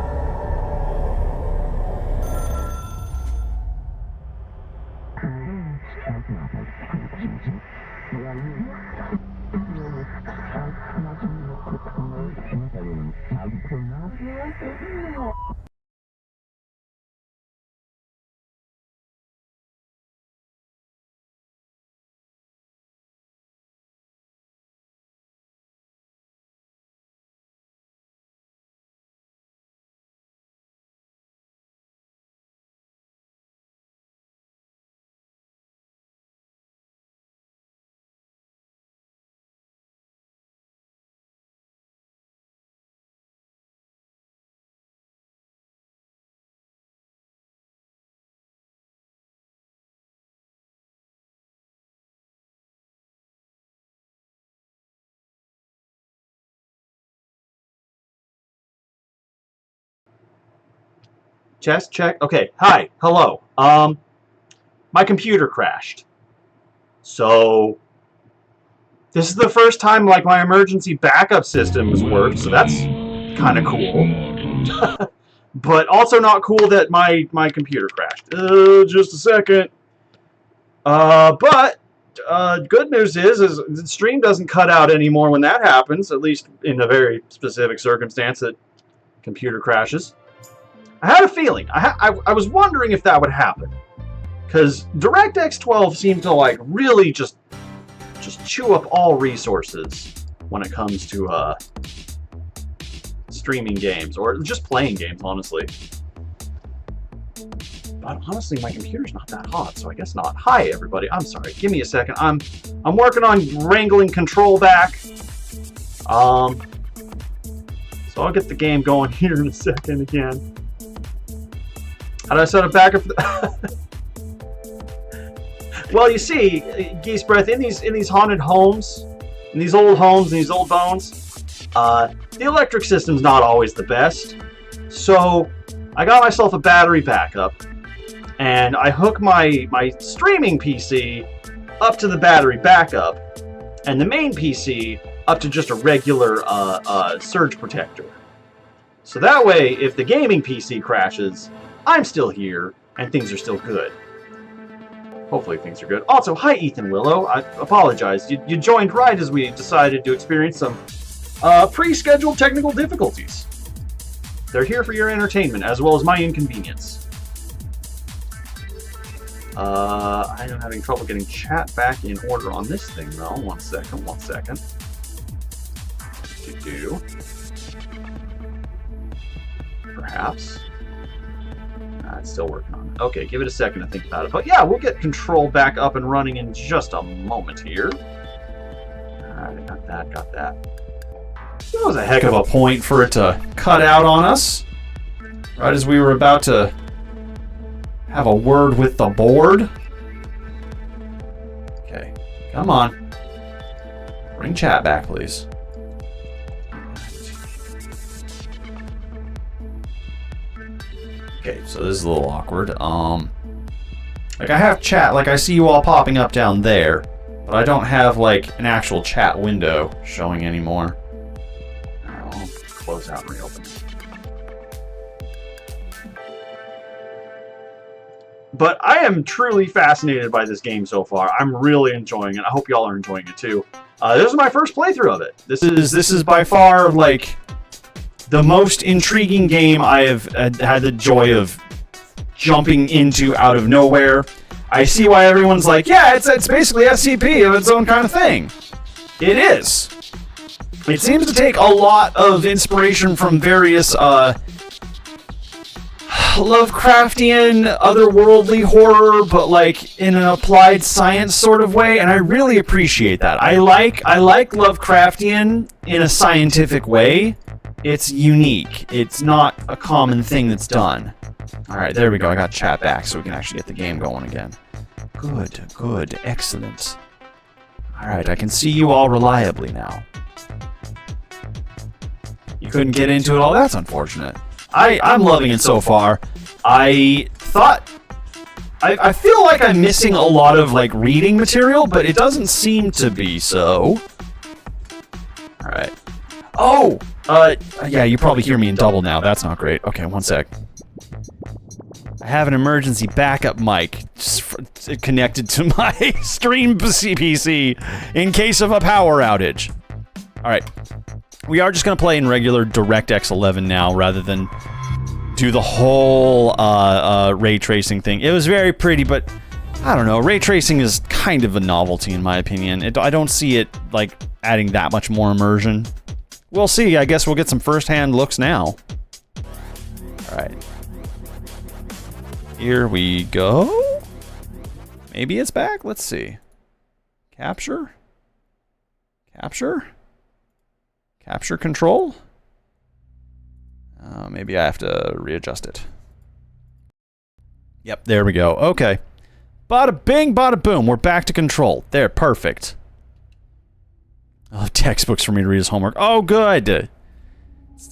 Test, check. Okay, hi, hello. My computer crashed. So, this is the first time, like, my emergency backup system has worked, so that's kind of cool. But also not cool that my computer crashed. Just a second. But good news is the stream doesn't cut out anymore when that happens, at least in a very specific circumstance that computer crashes. I had a feeling. I was wondering if that would happen. Because DirectX 12 seemed to, like, really just chew up all resources when it comes to streaming games, or just playing games, honestly. But honestly, my computer's not that hot, so I guess not. Hi, everybody. I'm sorry. Give me a second. I'm working on wrangling Control back. So I'll get the game going here in a second again. How do I set it back up? Well, you see, Geese Breath, in these haunted homes, in these old homes, in these old bones, the electric system's not always the best. So I got myself a battery backup, and I hook my streaming PC up to the battery backup, and the main PC up to just a regular surge protector. So that way, if the gaming PC crashes, I'm still here, and things are still good. Hopefully things are good. Also, hi Ethan Willow. I apologize. You joined right as we decided to experience some pre-scheduled technical difficulties. They're here for your entertainment, as well as my inconvenience. I am having trouble getting chat back in order on this thing, though. One second. Perhaps. It's still working on it. Okay, give it a second to think about it. But yeah, we'll get Control back up and running in just a moment here. Alright, got that. That was a heck of a point for it to cut out on us. Right as we were about to have a word with the board. Okay, come on. Bring chat back, please. Okay, so this is a little awkward. Like I have chat, like I see you all popping up down there, but I don't have like an actual chat window showing anymore. I'll close out and reopen it. But I am truly fascinated by this game so far. I'm really enjoying it. I hope y'all are enjoying it too. This is my first playthrough of it. This is by far like the most intriguing game I have had the joy of jumping into out of nowhere. I see why everyone's like, yeah, it's basically SCP of its own kind of thing. It is. It seems to take a lot of inspiration from various Lovecraftian, otherworldly horror, but like in an applied science sort of way, and I really appreciate that. I like Lovecraftian in a scientific way. It's unique. It's not a common thing that's done. Alright, there we go. I got chat back so we can actually get the game going again. Good. Excellent. Alright, I can see you all reliably now. You couldn't get into it all? That's unfortunate. I'm loving it so far. I feel like I'm missing a lot of, like, reading material, but it doesn't seem to be so. Alright. Oh! Yeah, you probably hear me in double now. That's not great. Okay, one sec. I have an emergency backup mic connected to my stream PC in case of a power outage. Alright. We are just going to play in regular DirectX 11 now, rather than do the whole ray tracing thing. It was very pretty, but I don't know. Ray tracing is kind of a novelty, in my opinion. I don't see it, like, adding that much more immersion. We'll see. I guess we'll get some first-hand looks now. Alright. Here we go. Maybe it's back? Let's see. Capture? Capture control? Maybe I have to readjust it. Yep, there we go. Okay. Bada bing, bada boom. We're back to control. There, perfect. Oh, textbooks for me to read as homework. Oh, good.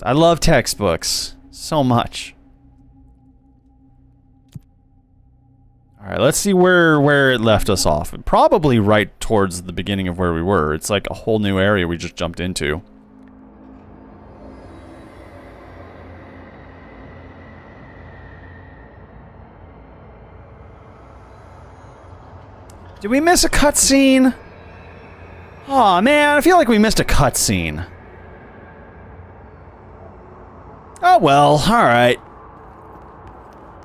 I love textbooks so much. All right, let's see where it left us off. Probably right towards the beginning of where we were. It's like a whole new area we just jumped into. Did we miss a cutscene? Aw, man, I feel like we missed a cutscene. Oh well, alright.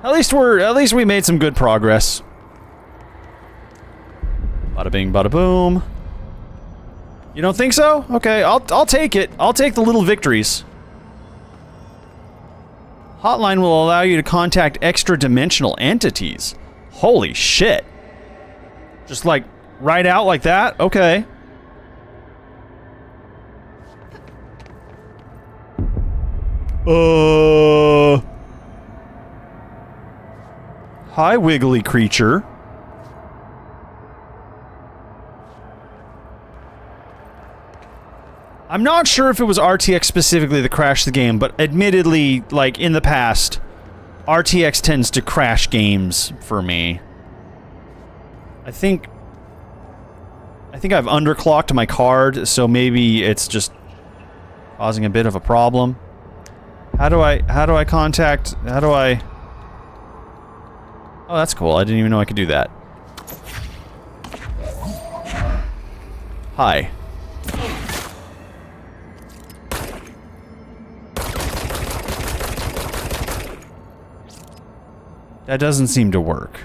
At least we made some good progress. Bada bing, bada boom. You don't think so? Okay, I'll take it. I'll take the little victories. Hotline will allow you to contact extra-dimensional entities. Holy shit. Just like, right out like that? Okay. Hi, wiggly creature. I'm not sure if it was RTX specifically that crashed the game, but admittedly, like, in the past, RTX tends to crash games for me. I think I've underclocked my card, so maybe it's just causing a bit of a problem. How do I contact, Oh, that's cool. I didn't even know I could do that. Hi. That doesn't seem to work.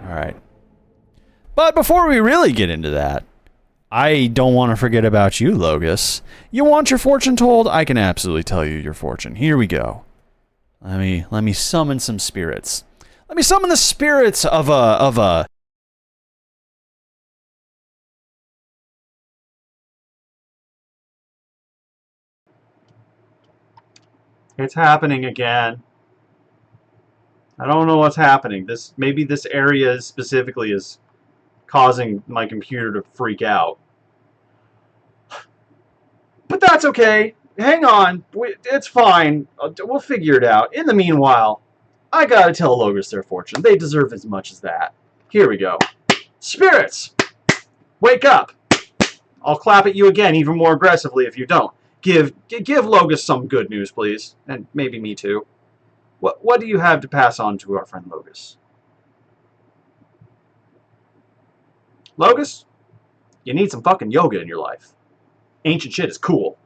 Alright. But before we really get into that, I don't want to forget about you, Logus. You want your fortune told? I can absolutely tell you your fortune. Here we go. Let me summon some spirits. Let me summon the spirits of a It's happening again. I don't know what's happening. Maybe this area specifically is causing my computer to freak out. But that's okay. Hang on. It's fine. We'll figure it out. In the meanwhile, I gotta tell Logus their fortune. They deserve as much as that. Here we go. Spirits! Wake up! I'll clap at you again, even more aggressively if you don't. Give Logus some good news, please. And maybe me too. What do you have to pass on to our friend Logus? Logus? You need some fucking yoga in your life. Ancient shit is cool.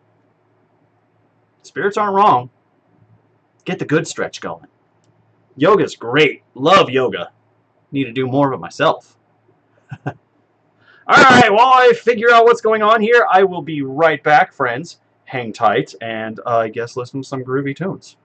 Spirits aren't wrong. Get the good stretch going. Yoga's great. Love yoga. Need to do more of it myself. Alright, while I figure out what's going on here, I will be right back, friends. Hang tight, and I guess listen to some groovy tunes.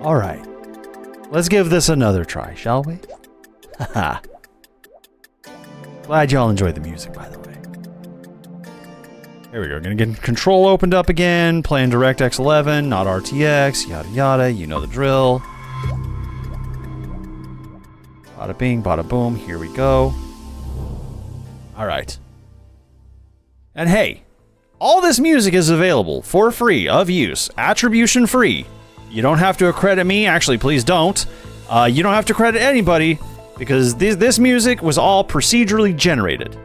All right. Let's give this another try, shall we? Haha. Glad y'all enjoyed the music, by the way. There we go. Gonna get Control opened up again. Playing DirectX 11, not RTX, yada yada. You know the drill. Bada bing, bada boom. Here we go. All right. And hey, all this music is available for free of use, attribution free. You don't have to accredit me. Actually, please don't. You don't have to credit anybody because this music was all procedurally generated.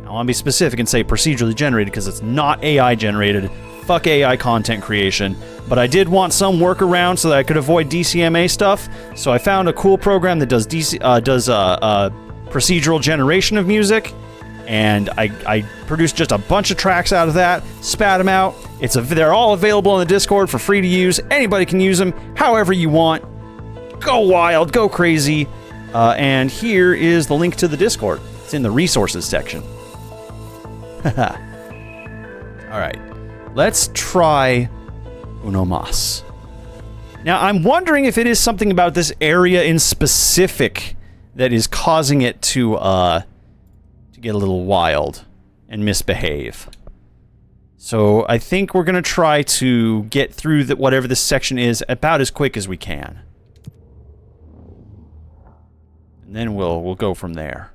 I want to be specific and say procedurally generated because it's not AI generated. Fuck AI content creation. But I did want some workaround so that I could avoid DCMA stuff. So I found a cool program that does procedural generation of music. And I produced just a bunch of tracks out of that, spat them out. They're all available in the Discord for free to use. Anybody can use them however you want. Go wild, go crazy. And here is the link to the Discord. It's in the resources section. All right, let's try Uno Mas. Now, I'm wondering if it is something about this area in specific that is causing it to get a little wild and misbehave. So I think we're gonna try to get through whatever this section is about as quick as we can. And then we'll go from there.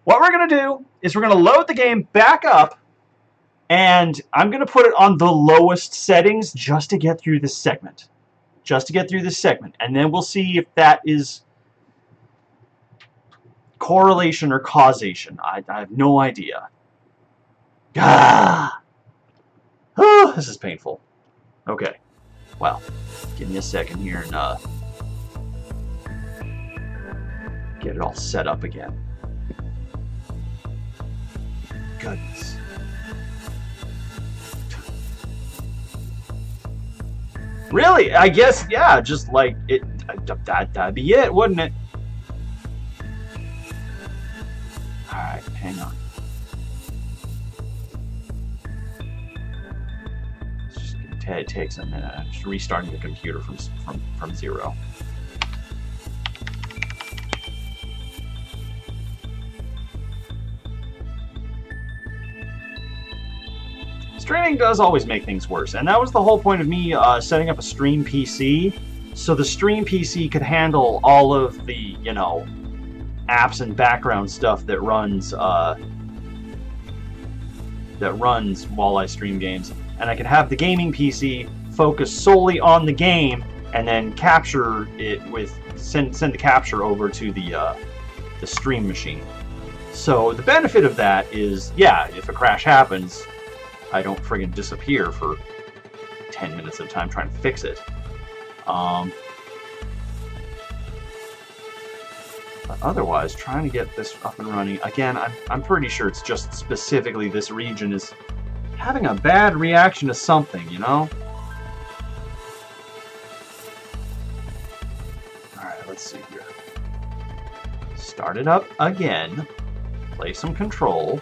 what we're going to do is we're going to load the game back up, and I'm going to put it on the lowest settings just to get through this segment. And then we'll see if that is correlation or causation. I have no idea. Ah! Oh, this is painful. Okay. Well, give me a second here and get it all set up again. Goodness. Really? I guess, yeah, just like it. That'd be it, wouldn't it? Alright, hang on. It takes a minute. I'm just restarting the computer from zero. Streaming does always make things worse, and that was the whole point of me setting up a stream PC, so the stream PC could handle all of the, you know, apps and background stuff that runs while I stream games. And I could have the gaming PC focus solely on the game, and then capture it with send the capture over to the stream machine. So the benefit of that is, yeah, if a crash happens, I don't friggin' disappear for 10 minutes at a time trying to fix it. But otherwise, trying to get this up and running again, I'm pretty sure it's just specifically this region is having a bad reaction to something, you know? Alright, let's see here. Start it up again. Play some Control.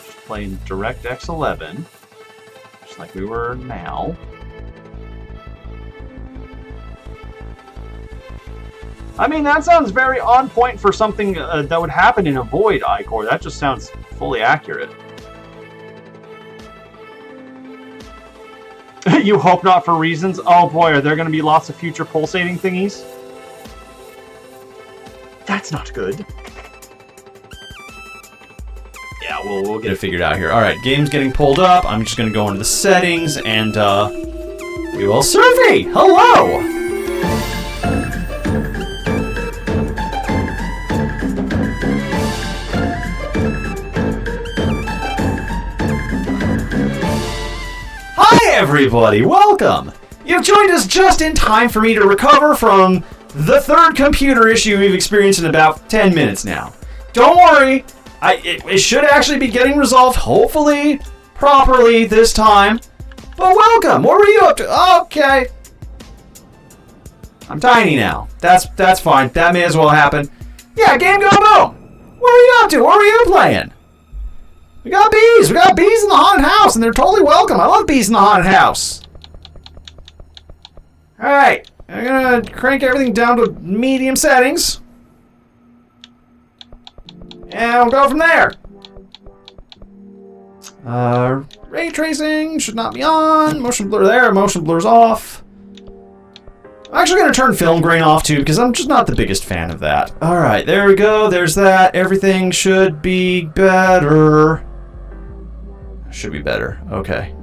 Just playing DirectX 11. Just like we were now. I mean, that sounds very on point for something that would happen in a Void, Icor. That just sounds fully accurate. You hope not for reasons? Oh boy, are there going to be lots of future pulsating thingies? That's not good. Yeah, we'll get Get it figured out here. Alright, game's getting pulled up. I'm just going to go into the settings, and we will survey! Hello! Everybody, welcome! You've joined us just in time for me to recover from the third computer issue we've experienced in about 10 minutes now. Don't worry, it should actually be getting resolved, hopefully, properly this time. But welcome! What were you up to? Okay. I'm tiny now. That's fine. That may as well happen. Yeah, game go boom! What are you up to? What were you playing? We got bees! We got bees in the haunted house, and they're totally welcome. I love bees in the haunted house. Alright, I'm gonna crank everything down to medium settings. And we'll go from there. Ray tracing should not be on. Motion blur there, motion blur's off. I'm actually gonna turn film grain off too, because I'm just not the biggest fan of that. Alright, there we go, there's that. Everything should be better. Should be better. Okay.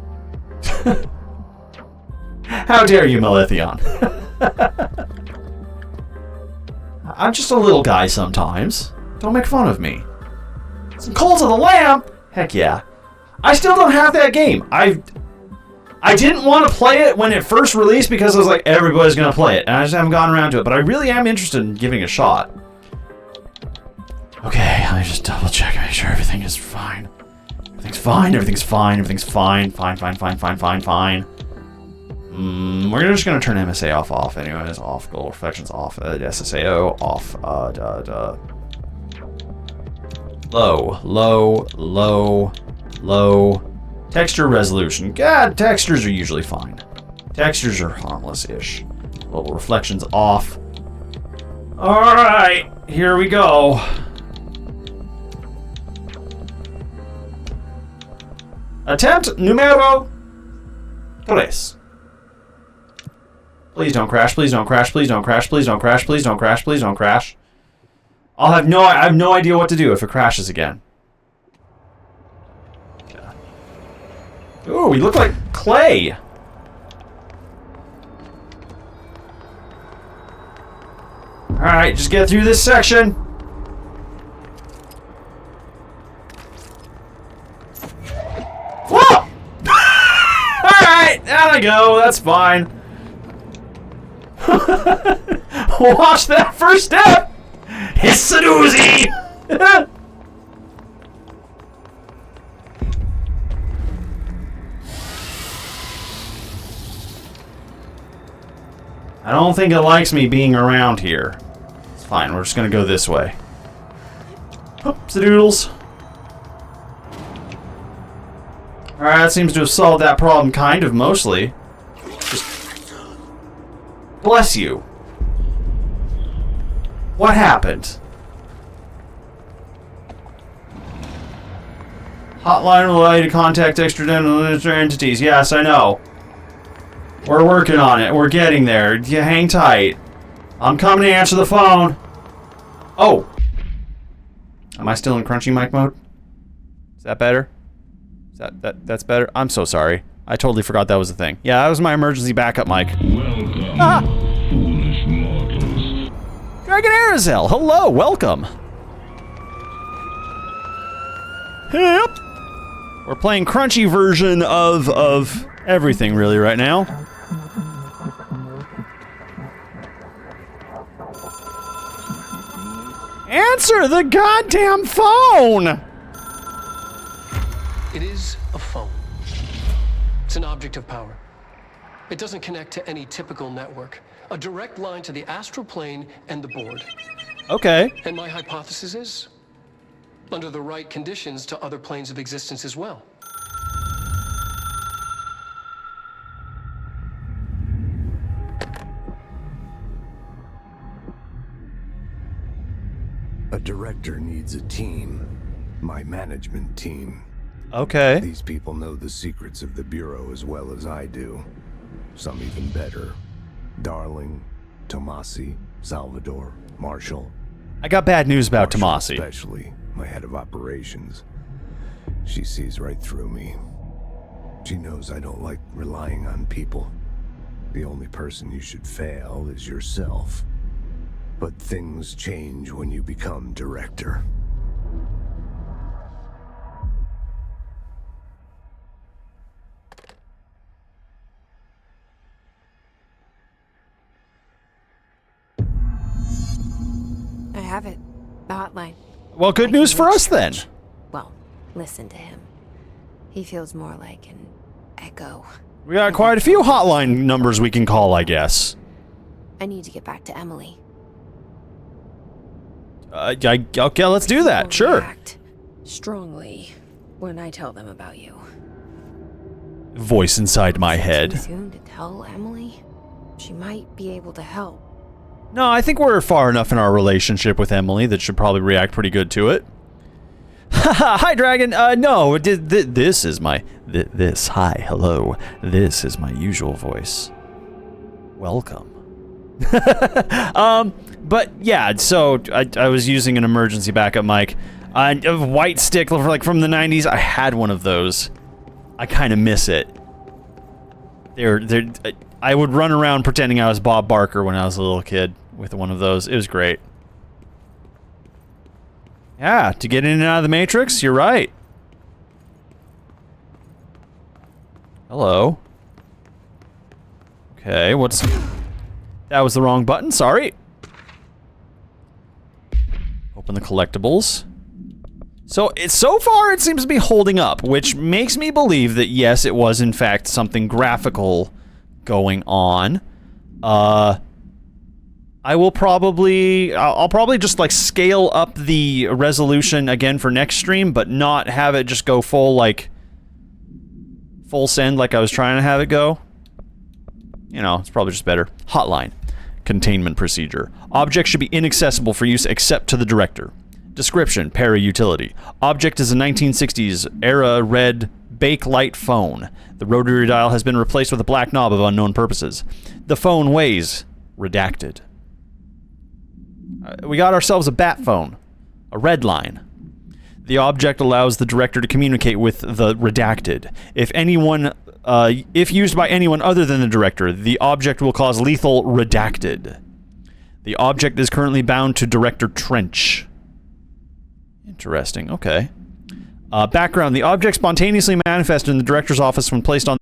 How dare you, Melithion? I'm just a little guy sometimes. Don't make fun of me. Some Cult of the Lamb? Heck yeah. I still don't have that game. I didn't want to play it when it first released because I was like, everybody's going to play it. And I just haven't gone around to it. But I really am interested in giving it a shot. Okay, let me just double check and make sure everything is fine. Everything's fine, everything's fine, everything's fine. Fine. We're just gonna turn MSA off anyways. Off, goal reflections off, SSAO off, low. Texture resolution. God, textures are usually fine. Textures are harmless-ish. Global reflections off. Alright, here we go. Attempt numero 3. Please don't crash, please don't crash, please don't crash, please don't crash, please don't crash, please don't crash. I have no idea what to do if it crashes again. Ooh, we look like clay. Alright, just get through this section. Whoa! Alright, there I go, that's fine. Watch that first step! It's a doozy! I don't think it likes me being around here. It's fine, we're just gonna go this way. Oops-a-doodles. Alright, that seems to have solved that problem kind of, mostly. Just... Bless you. What happened? Hotline will allow you to contact extraterrestrial entities. Yes, I know. We're working on it. We're getting there. You hang tight. I'm coming to answer the phone. Oh. Am I still in crunchy mic mode? Is that better? Is that's better? I'm so sorry. I totally forgot that was a thing. Yeah, that was my emergency backup mic. Welcome, foolish mortals. Dragon Arizell, hello, welcome. Yep. We're playing crunchy version of everything really right now. Answer the goddamn phone! It is a phone. It's an object of power. It doesn't connect to any typical network. A direct line to the astral plane and the board. Okay. And my hypothesis is, under the right conditions, to other planes of existence as well. A director needs a team. My management team. Okay. These people know the secrets of the Bureau as well as I do. Some even better. Darling, Tomasi, Salvador, Marshall. I got bad news about Tomasi. Especially my head of operations. She sees right through me. She knows I don't like relying on people. The only person you should fail is yourself. But things change when you become director. I have it. The hotline. Well, good news for us then. Well, listen to him. He feels more like an echo. We got quite a few hotline numbers we can call, I guess. I need to get back to Emily. Okay, let's do that. Sure. React strongly when I tell them about you. Voice inside my head. Too soon to tell Emily? She might be able to help. No, I think we're far enough in our relationship with Emily that should probably react pretty good to it. Hi, Dragon. No, this is my... Hi, hello. This is my usual voice. Welcome. But yeah, so I was using an emergency backup mic. A white stick, like from the 90s. I had one of those. I kind of miss it. I would run around pretending I was Bob Barker when I was a little kid with one of those. It was great. Yeah, to get in and out of the Matrix, you're right. Hello. Okay, what's... That was the wrong button, sorry. Open the collectibles. So far it seems to be holding up, which makes me believe that yes, it was in fact something graphical going on. I'll probably just like scale up the resolution again for next stream, but not have it just go full send like I was trying to have it go. You know, it's probably just better. Hotline. Containment procedure. Object should be inaccessible for use except to the director. Description, para-utility. Object is a 1960s era red Bakelite phone. The rotary dial has been replaced with a black knob of unknown purposes. The phone weighs redacted. We got ourselves a bat phone. A red line. The object allows the director to communicate with the redacted. If used by anyone other than the director, the object will cause lethal redacted. The object is currently bound to Director Trench. Interesting, okay. Background. The object spontaneously manifested in the director's office when placed on